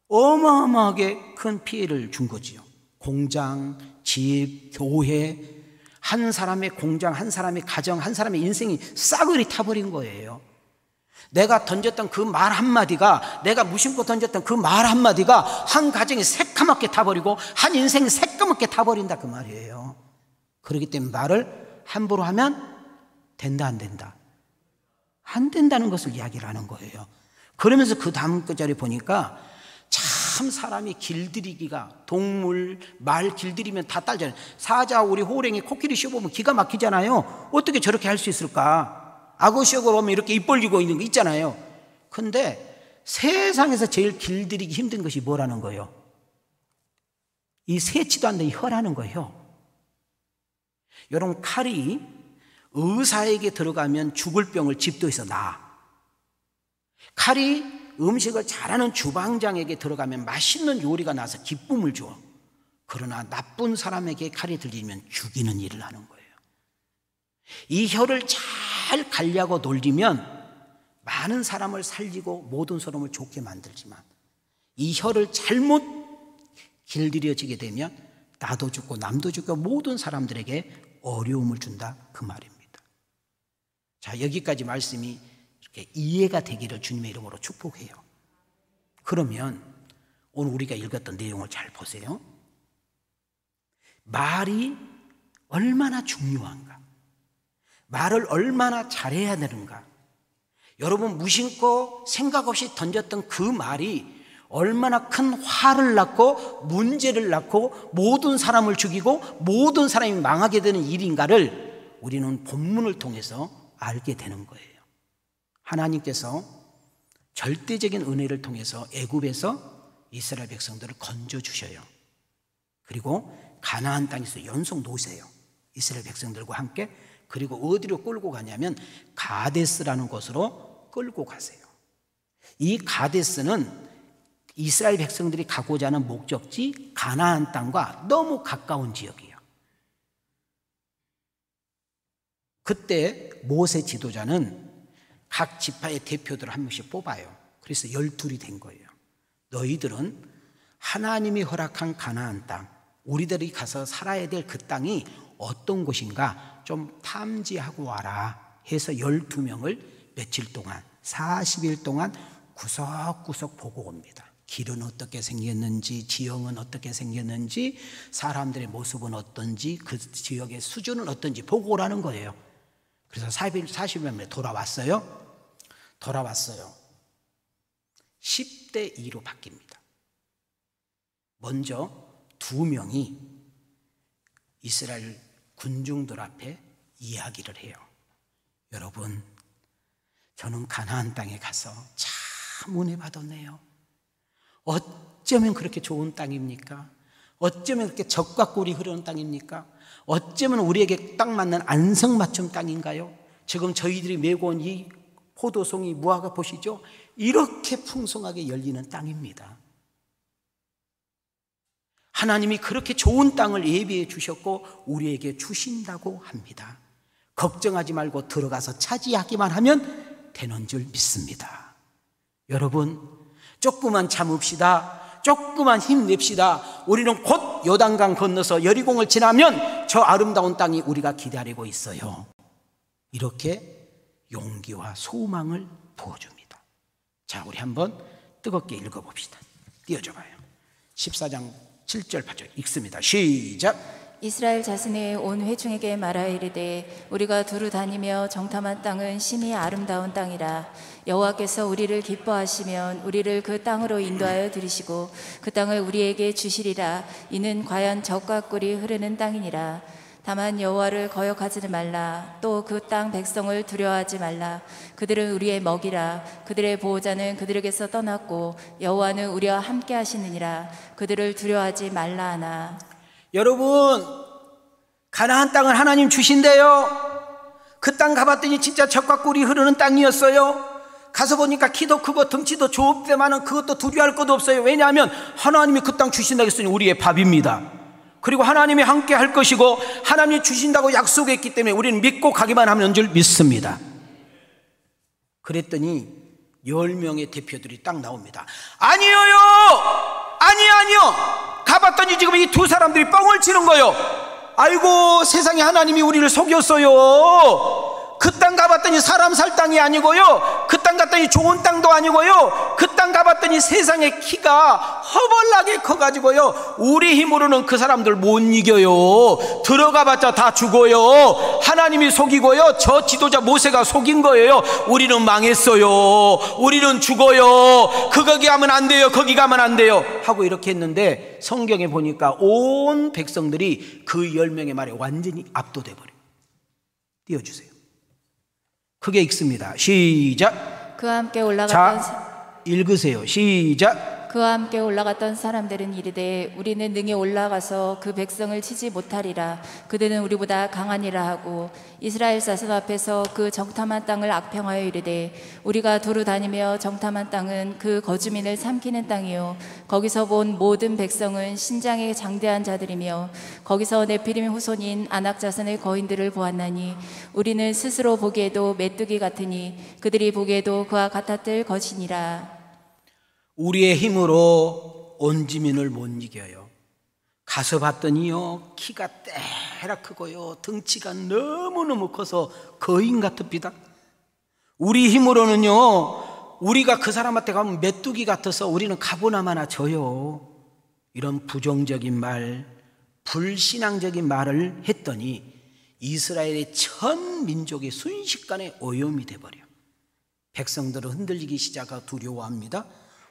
어마어마하게 큰 피해를 준 거지요. 공장, 집, 교회, 한 사람의 공장, 한 사람의 가정, 한 사람의 인생이 싸그리 타버린 거예요. 내가 던졌던 그 말 한마디가, 내가 무심코 던졌던 그 말 한마디가 한 가정이 새까맣게 타버리고 한 인생이 새까맣게 타버린다, 그 말이에요. 그렇기 때문에 말을 함부로 하면 된다, 안 된다? 안 된다는 것을 이야기를 하는 거예요. 그러면서 그 다음 구절에 보니까 참 사람이 길들이기가, 동물, 말 길들이면 다 딸잖아요. 사자, 우리 호랭이, 코끼리 씌워보면 기가 막히잖아요. 어떻게 저렇게 할 수 있을까? 악어 씌워보면 이렇게 입 벌리고 있는 거 있잖아요. 근데 세상에서 제일 길들이기 힘든 것이 뭐라는 거예요? 이 세치도 않는 이 혀라는 거예요. 여러분, 칼이 의사에게 들어가면 죽을 병을 집도해서 나. 칼이 음식을 잘하는 주방장에게 들어가면 맛있는 요리가 나서 기쁨을 줘. 그러나 나쁜 사람에게 칼이 들리면 죽이는 일을 하는 거예요. 이 혀를 잘 관리하고 놀리면 많은 사람을 살리고 모든 사람을 좋게 만들지만, 이 혀를 잘못 길들여지게 되면 나도 죽고 남도 죽고 모든 사람들에게 어려움을 준다, 그 말입니다. 자, 여기까지 말씀이 이렇게 이해가 되기를 주님의 이름으로 축복해요. 그러면 오늘 우리가 읽었던 내용을 잘 보세요. 말이 얼마나 중요한가, 말을 얼마나 잘해야 되는가. 여러분, 무심코 생각 없이 던졌던 그 말이 얼마나 큰 화를 낳고 문제를 낳고 모든 사람을 죽이고 모든 사람이 망하게 되는 일인가를 우리는 본문을 통해서 알게 되는 거예요. 하나님께서 절대적인 은혜를 통해서 애굽에서 이스라엘 백성들을 건져주셔요. 그리고 가나안 땅에서 연속 노세요, 이스라엘 백성들과 함께. 그리고 어디로 끌고 가냐면 가데스라는 곳으로 끌고 가세요. 이 가데스는 이스라엘 백성들이 가고자 하는 목적지 가나안 땅과 너무 가까운 지역이에요. 그때 모세 지도자는 각 지파의 대표들을 한 명씩 뽑아요. 그래서 12이 된 거예요. 너희들은 하나님이 허락한 가나안 땅, 우리들이 가서 살아야 될 그 땅이 어떤 곳인가 좀 탐지하고 와라 해서 12명을 며칠 동안, 40일 동안 구석구석 보고 옵니다. 길은 어떻게 생겼는지, 지형은 어떻게 생겼는지, 사람들의 모습은 어떤지, 그 지역의 수준은 어떤지 보고 오라는 거예요. 그래서 40일 만에 돌아왔어요. 10대 2로 바뀝니다. 먼저 2명이 이스라엘 군중들 앞에 이야기를 해요. 여러분, 저는 가나안 땅에 가서 참 은혜 받았네요. 어쩌면 그렇게 좋은 땅입니까? 어쩌면 그렇게 적과 꿀이 흐르는 땅입니까? 어쩌면 우리에게 딱 맞는 안성맞춤 땅인가요? 지금 저희들이 메고 온 이 포도송이 무화과 보시죠? 이렇게 풍성하게 열리는 땅입니다. 하나님이 그렇게 좋은 땅을 예비해 주셨고 우리에게 주신다고 합니다. 걱정하지 말고 들어가서 차지하기만 하면 되는 줄 믿습니다. 여러분, 조금만 참읍시다. 조금만 힘냅시다. 우리는 곧 요단강 건너서 여리공을 지나면 저 아름다운 땅이 우리가 기다리고 있어요. 이렇게 용기와 소망을 부어줍니다. 자, 우리 한번 뜨겁게 읽어봅시다. 띄워줘봐요. 14장 7절 8절 읽습니다. 시작. 이스라엘 자손의 온 회중에게 말하이르되 우리가 두루 다니며 정탐한 땅은 심히 아름다운 땅이라. 여호와께서 우리를 기뻐하시면 우리를 그 땅으로 인도하여 들이시고 그 땅을 우리에게 주시리라. 이는 과연 젖과 꿀이 흐르는 땅이니라. 다만 여호와를 거역하지는 말라. 또 그 땅 백성을 두려워하지 말라. 그들은 우리의 먹이라. 그들의 보호자는 그들에게서 떠났고 여호와는 우리와 함께 하시느니라. 그들을 두려워하지 말라 하나. 여러분, 가나안 땅을 하나님 주신대요. 그 땅 가봤더니 진짜 젖과 꿀이 흐르는 땅이었어요. 가서 보니까 키도 크고 덩치도 좁대만은 그것도 두려워할 것도 없어요. 왜냐하면 하나님이 그 땅 주신다고 했으니 우리의 밥입니다. 그리고 하나님이 함께 할 것이고 하나님이 주신다고 약속했기 때문에 우리는 믿고 가기만 하는 줄 믿습니다. 그랬더니 10명의 대표들이 딱 나옵니다. 아니요, 아니요. 가봤더니 지금 이 두 사람들이 뻥을 치는 거예요. 아이고, 세상에 하나님이 우리를 속였어요. 그 땅 가봤더니 사람 살 땅이 아니고요, 그 땅 갔더니 좋은 땅도 아니고요, 그 땅 가봤더니 세상의 키가 허벌나게 커가지고요, 우리 힘으로는 그 사람들 못 이겨요. 들어가봤자 다 죽어요. 하나님이 속이고요, 저 지도자 모세가 속인 거예요. 우리는 망했어요. 우리는 죽어요. 거기 가면 안 돼요. 거기 가면 안 돼요 하고 이렇게 했는데, 성경에 보니까 온 백성들이 그 10명의 말에 완전히 압도돼 버려요. 띄워주세요. 크게 읽습니다. 시작. 그와 함께 올라갔던 자, 읽으세요. 시작. 그와 함께 올라갔던 사람들은 이르되 우리는 능히 올라가서 그 백성을 치지 못하리라. 그들은 우리보다 강하니라 하고, 이스라엘 자손 앞에서 그 정탐한 땅을 악평하여 이르되 우리가 두루 다니며 정탐한 땅은 그 거주민을 삼키는 땅이요, 거기서 본 모든 백성은 신장에 장대한 자들이며 거기서 네피림 후손인 아낙 자손의 거인들을 보았나니 우리는 스스로 보기에도 메뚜기 같으니 그들이 보기에도 그와 같았을 것이니라. 우리의 힘으로 온 지민을 못 이겨요. 가서 봤더니요, 키가 때라 크고요, 덩치가 너무너무 커서 거인 같읍니다. 우리 힘으로는요, 우리가 그 사람한테 가면 메뚜기 같아서 우리는 가보나마나 져요. 이런 부정적인 말, 불신앙적인 말을 했더니 이스라엘의 전 민족이 순식간에 오염이 돼버려. 백성들은 흔들리기 시작하고 두려워합니다.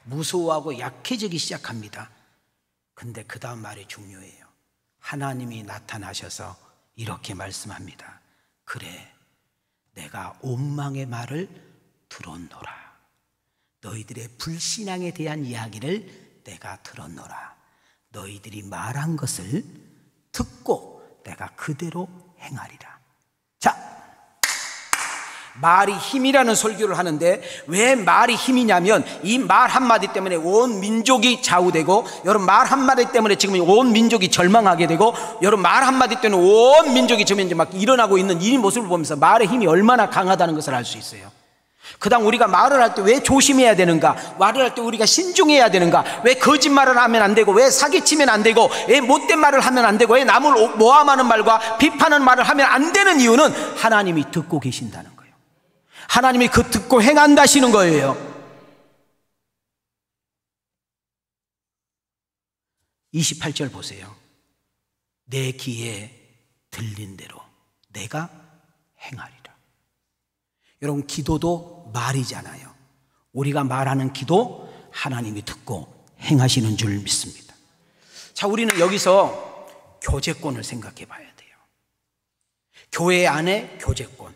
무서워하고 약해지기 시작합니다. 근데 그 다음 말이 중요해요. 하나님이 나타나셔서 이렇게 말씀합니다. 그래, 내가 온망의 말을 들었노라. 너희들의 불신앙에 대한 이야기를 내가 들었노라. 너희들이 말한 것을 듣고 내가 그대로 행하리라. 자, 말이 힘이라는 설교를 하는데 왜 말이 힘이냐면, 이 말 한마디 때문에 온 민족이 좌우되고, 여러분 말 한마디 때문에 지금 온 민족이 절망하게 되고, 여러분 말 한마디 때문에 온 민족이 지금 이제 막 일어나고 있는 이 모습을 보면서 말의 힘이 얼마나 강하다는 것을 알 수 있어요. 그다음 우리가 말을 할 때 왜 조심해야 되는가, 말을 할 때 우리가 신중해야 되는가, 왜 거짓말을 하면 안 되고, 왜 사기치면 안 되고, 왜 못된 말을 하면 안 되고, 왜 남을 모함하는 말과 비판하는 말을 하면 안 되는 이유는 하나님이 듣고 계신다는 거예요. 하나님이 그 듣고 행한다시는 거예요. 28절 보세요. 내 귀에 들린 대로 내가 행하리라. 여러분, 기도도 말이잖아요. 우리가 말하는 기도 하나님이 듣고 행하시는 줄 믿습니다. 자, 우리는 여기서 교제권을 생각해 봐야 돼요. 교회 안에 교제권,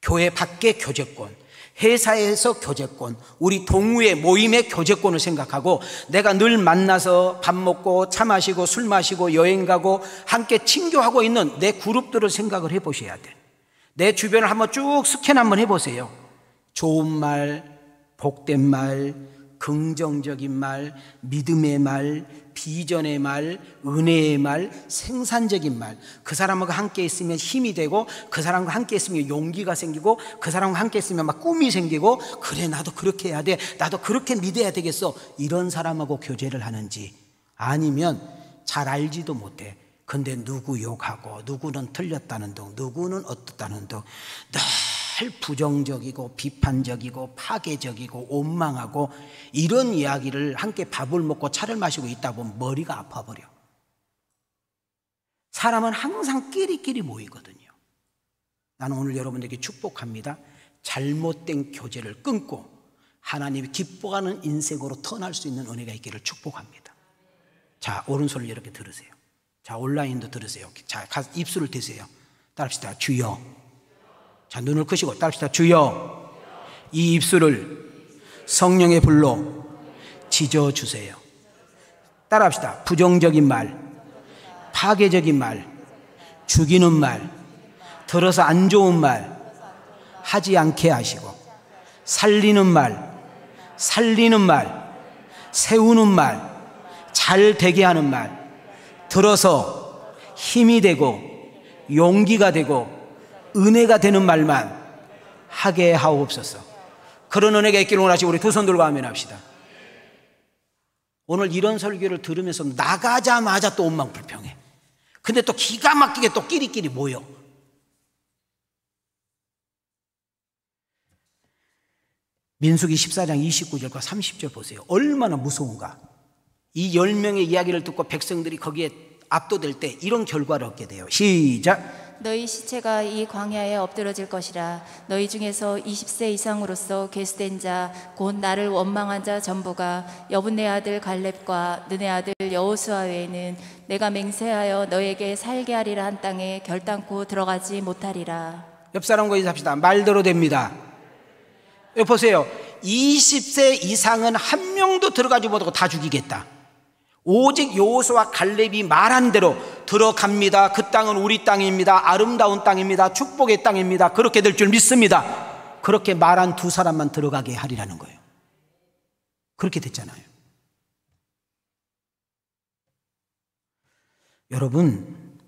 교회 밖에 교제권, 회사에서 교제권, 우리 동우의 모임의 교제권을 생각하고 내가 늘 만나서 밥 먹고 차 마시고 술 마시고 여행 가고 함께 친교하고 있는 내 그룹들을 생각을 해보셔야 돼. 내 주변을 한번 쭉 스캔 한번 해보세요. 좋은 말, 복된 말, 긍정적인 말, 믿음의 말, 비전의 말, 은혜의 말, 생산적인 말. 그 사람과 함께 있으면 힘이 되고, 그 사람과 함께 있으면 용기가 생기고, 그 사람과 함께 있으면 막 꿈이 생기고, 그래 나도 그렇게 해야 돼, 나도 그렇게 믿어야 되겠어, 이런 사람하고 교제를 하는지, 아니면 잘 알지도 못해. 근데 누구 욕하고 누구는 틀렸다는 둥, 누구는 어떻다는 둥, 늘 부정적이고 비판적이고 파괴적이고 원망하고 이런 이야기를 함께 밥을 먹고 차를 마시고 있다 보면 머리가 아파버려. 사람은 항상 끼리끼리 모이거든요. 나는 오늘 여러분에게 축복합니다. 잘못된 교제를 끊고 하나님이 기뻐하는 인생으로 터날 수 있는 은혜가 있기를 축복합니다. 자, 오른손을 이렇게 들으세요. 자, 온라인도 들으세요. 자, 입술을 대세요. 따라합시다. 주여. 자, 눈을 크시고 따라합시다. 주여. 이 입술을 성령의 불로 지져주세요. 따라합시다. 부정적인 말, 파괴적인 말, 죽이는 말, 들어서 안 좋은 말 하지 않게 하시고, 살리는 말, 살리는 말, 세우는 말, 잘 되게 하는 말, 들어서 힘이 되고 용기가 되고 은혜가 되는 말만 하게 하옵소서. 그런 은혜가 있기를 원하시고 우리 두 손 들고 아멘 합시다. 오늘 이런 설교를 들으면서 나가자마자 또 원망불평해. 근데 또 기가 막히게 또 끼리끼리 모여. 민수기 14장 29절과 30절 보세요. 얼마나 무서운가. 이 10명의 이야기를 듣고 백성들이 거기에 압도될 때 이런 결과를 얻게 돼요. 시작. 너희 시체가 이 광야에 엎드러질 것이라. 너희 중에서 20세 이상으로서 계수된 자 곧 나를 원망한 자 전부가 여분네 아들 갈렙과 느네 아들 여호수아 외에는 내가 맹세하여 너에게 살게 하리라 한 땅에 결단코 들어가지 못하리라. 옆 사람과 인사합시다. 말대로 됩니다. 여기 보세요. 20세 이상은 한 명도 들어가지 못하고 다 죽이겠다. 오직 여호수아 갈렙이 말한 대로 들어갑니다. 그 땅은 우리 땅입니다. 아름다운 땅입니다. 축복의 땅입니다. 그렇게 될 줄 믿습니다. 그렇게 말한 두 사람만 들어가게 하리라는 거예요. 그렇게 됐잖아요. 여러분,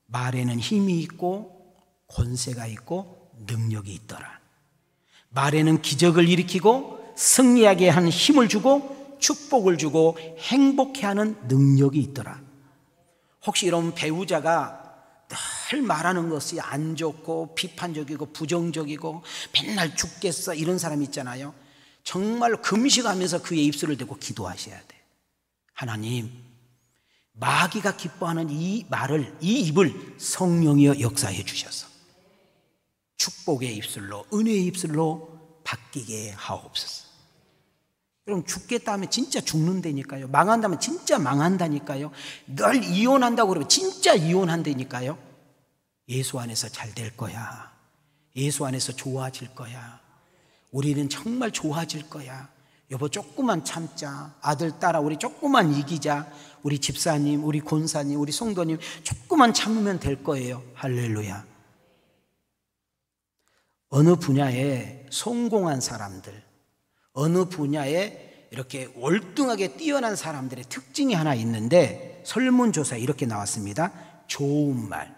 말에는 힘이 있고 권세가 있고 능력이 있더라. 말에는 기적을 일으키고 승리하게 하는 힘을 주고 축복을 주고 행복해 하는 능력이 있더라. 혹시 이런 배우자가 늘 말하는 것이 안 좋고 비판적이고 부정적이고 맨날 죽겠어 이런 사람 있잖아요. 정말 금식하면서 그의 입술을 대고 기도하셔야 돼. 하나님, 마귀가 기뻐하는 이 말을, 이 입을 성령이여 역사해 주셔서 축복의 입술로, 은혜의 입술로 바뀌게 하옵소서. 여러분, 죽겠다 하면 진짜 죽는다니까요. 망한다면 진짜 망한다니까요. 늘 이혼한다고 그러면 진짜 이혼한다니까요. 예수 안에서 잘 될 거야. 예수 안에서 좋아질 거야. 우리는 정말 좋아질 거야. 여보, 조금만 참자. 아들, 딸아, 우리 조금만 이기자. 우리 집사님, 우리 권사님, 우리 성도님 조금만 참으면 될 거예요. 할렐루야. 어느 분야에 성공한 사람들, 어느 분야에 이렇게 월등하게 뛰어난 사람들의 특징이 하나 있는데 설문조사에 이렇게 나왔습니다. 좋은 말,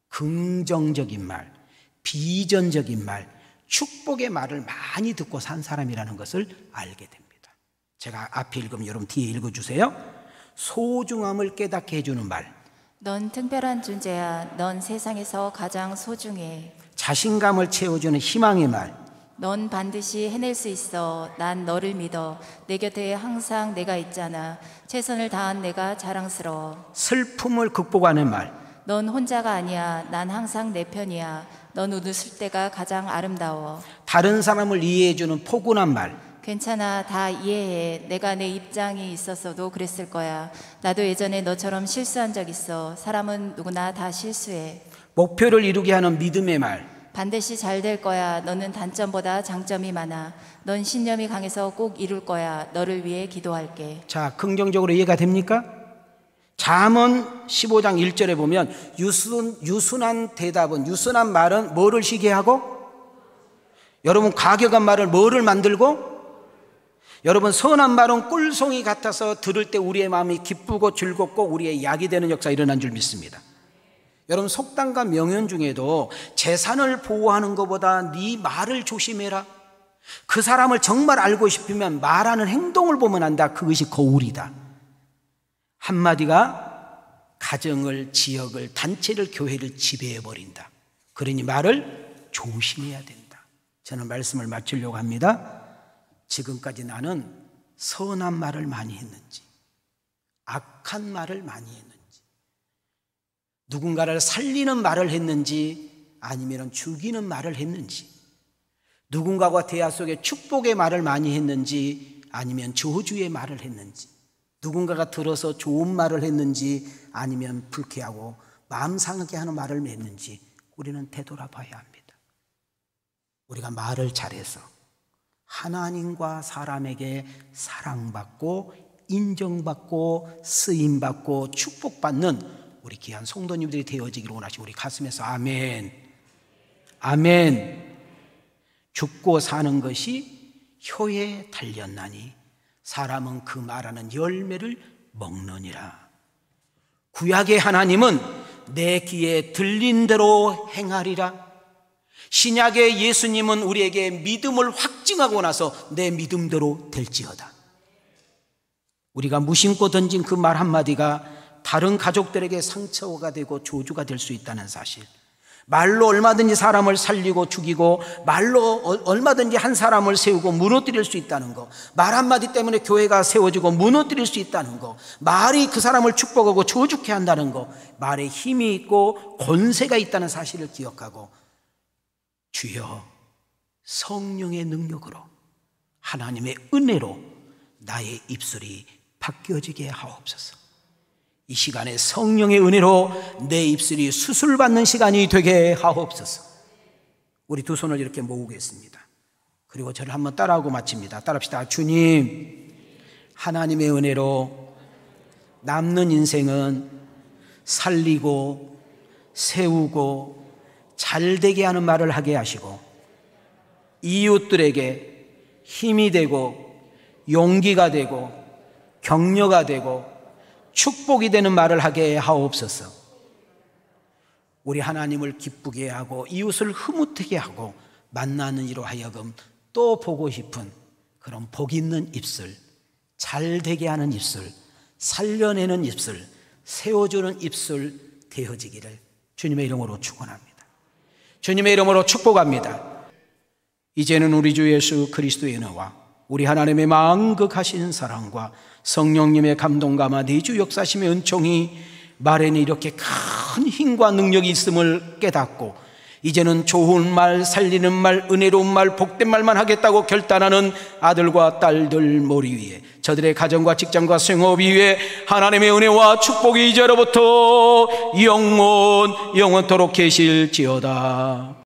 긍정적인 말, 비전적인 말, 축복의 말을 많이 듣고 산 사람이라는 것을 알게 됩니다. 제가 앞에 읽으면 여러분 뒤에 읽어주세요. 소중함을 깨닫게 해주는 말. 넌 특별한 존재야. 넌 세상에서 가장 소중해. 자신감을 채워주는 희망의 말. 넌 반드시 해낼 수 있어. 난 너를 믿어. 내 곁에 항상 내가 있잖아. 최선을 다한 내가 자랑스러워. 슬픔을 극복하는 말. 넌 혼자가 아니야. 난 항상 내 편이야. 넌 웃을 때가 가장 아름다워. 다른 사람을 이해해주는 포근한 말. 괜찮아. 다 이해해. 내가 내 입장이 있었어도 그랬을 거야. 나도 예전에 너처럼 실수한 적 있어. 사람은 누구나 다 실수해. 목표를 이루게 하는 믿음의 말. 반드시 잘 될 거야. 너는 단점보다 장점이 많아. 넌 신념이 강해서 꼭 이룰 거야. 너를 위해 기도할게. 자, 긍정적으로 이해가 됩니까? 잠언 15장 1절에 보면 유순한 대답은, 유순한 말은 뭐를 시게 하고? 여러분, 과격한 말을 뭐를 만들고? 여러분, 선한 말은 꿀송이 같아서 들을 때 우리의 마음이 기쁘고 즐겁고 우리의 약이 되는 역사가 일어난 줄 믿습니다. 여러분, 속담과 명언 중에도 재산을 보호하는 것보다 네 말을 조심해라. 그 사람을 정말 알고 싶으면 말하는 행동을 보면 안다. 그것이 거울이다. 한마디가 가정을, 지역을, 단체를, 교회를 지배해버린다. 그러니 말을 조심해야 된다. 저는 말씀을 마치려고 합니다. 지금까지 나는 선한 말을 많이 했는지, 악한 말을 많이 했는지, 누군가를 살리는 말을 했는지, 아니면 죽이는 말을 했는지, 누군가와 대화 속에 축복의 말을 많이 했는지, 아니면 저주의 말을 했는지, 누군가가 들어서 좋은 말을 했는지, 아니면 불쾌하고 마음 상하게 하는 말을 했는지 우리는 되돌아봐야 합니다. 우리가 말을 잘해서 하나님과 사람에게 사랑받고 인정받고 쓰임받고 축복받는 우리 귀한 성도님들이 되어지기를 원하시고 우리 가슴에서 아멘, 아멘. 죽고 사는 것이 혀에 달렸나니 사람은 그 말하는 열매를 먹느니라. 구약의 하나님은 내 귀에 들린 대로 행하리라. 신약의 예수님은 우리에게 믿음을 확증하고 나서 내 믿음대로 될지어다. 우리가 무심코 던진 그 말 한마디가 다른 가족들에게 상처가 되고 저주가 될 수 있다는 사실, 말로 얼마든지 사람을 살리고 죽이고 말로 얼마든지 한 사람을 세우고 무너뜨릴 수 있다는 거, 말 한마디 때문에 교회가 세워지고 무너뜨릴 수 있다는 거, 말이 그 사람을 축복하고 저주케 한다는 거, 말에 힘이 있고 권세가 있다는 사실을 기억하고 주여 성령의 능력으로 하나님의 은혜로 나의 입술이 바뀌어지게 하옵소서. 이 시간에 성령의 은혜로 내 입술이 수술받는 시간이 되게 하옵소서. 우리 두 손을 이렇게 모으겠습니다. 그리고 저를 한번 따라하고 마칩니다. 따라합시다. 주님, 하나님의 은혜로 남는 인생은 살리고 세우고 잘되게 하는 말을 하게 하시고 이웃들에게 힘이 되고 용기가 되고 격려가 되고 축복이 되는 말을 하게 하옵소서. 우리 하나님을 기쁘게 하고 이웃을 흐뭇하게 하고 만나는 이로 하여금 또 보고 싶은 그런 복 있는 입술, 잘되게 하는 입술, 살려내는 입술, 세워주는 입술 되어지기를 주님의 이름으로 축원합니다. 주님의 이름으로 축복합니다. 이제는 우리 주 예수 그리스도의 은혜와 우리 하나님의 만극하신 사랑과 성령님의 감동감화 내주 역사심의 은총이 말에는 이렇게 큰 힘과 능력이 있음을 깨닫고 이제는 좋은 말, 살리는 말, 은혜로운 말, 복된 말만 하겠다고 결단하는 아들과 딸들 머리 위에, 저들의 가정과 직장과 생업 위에 하나님의 은혜와 축복이 이제로부터 영원토록 계실지어다.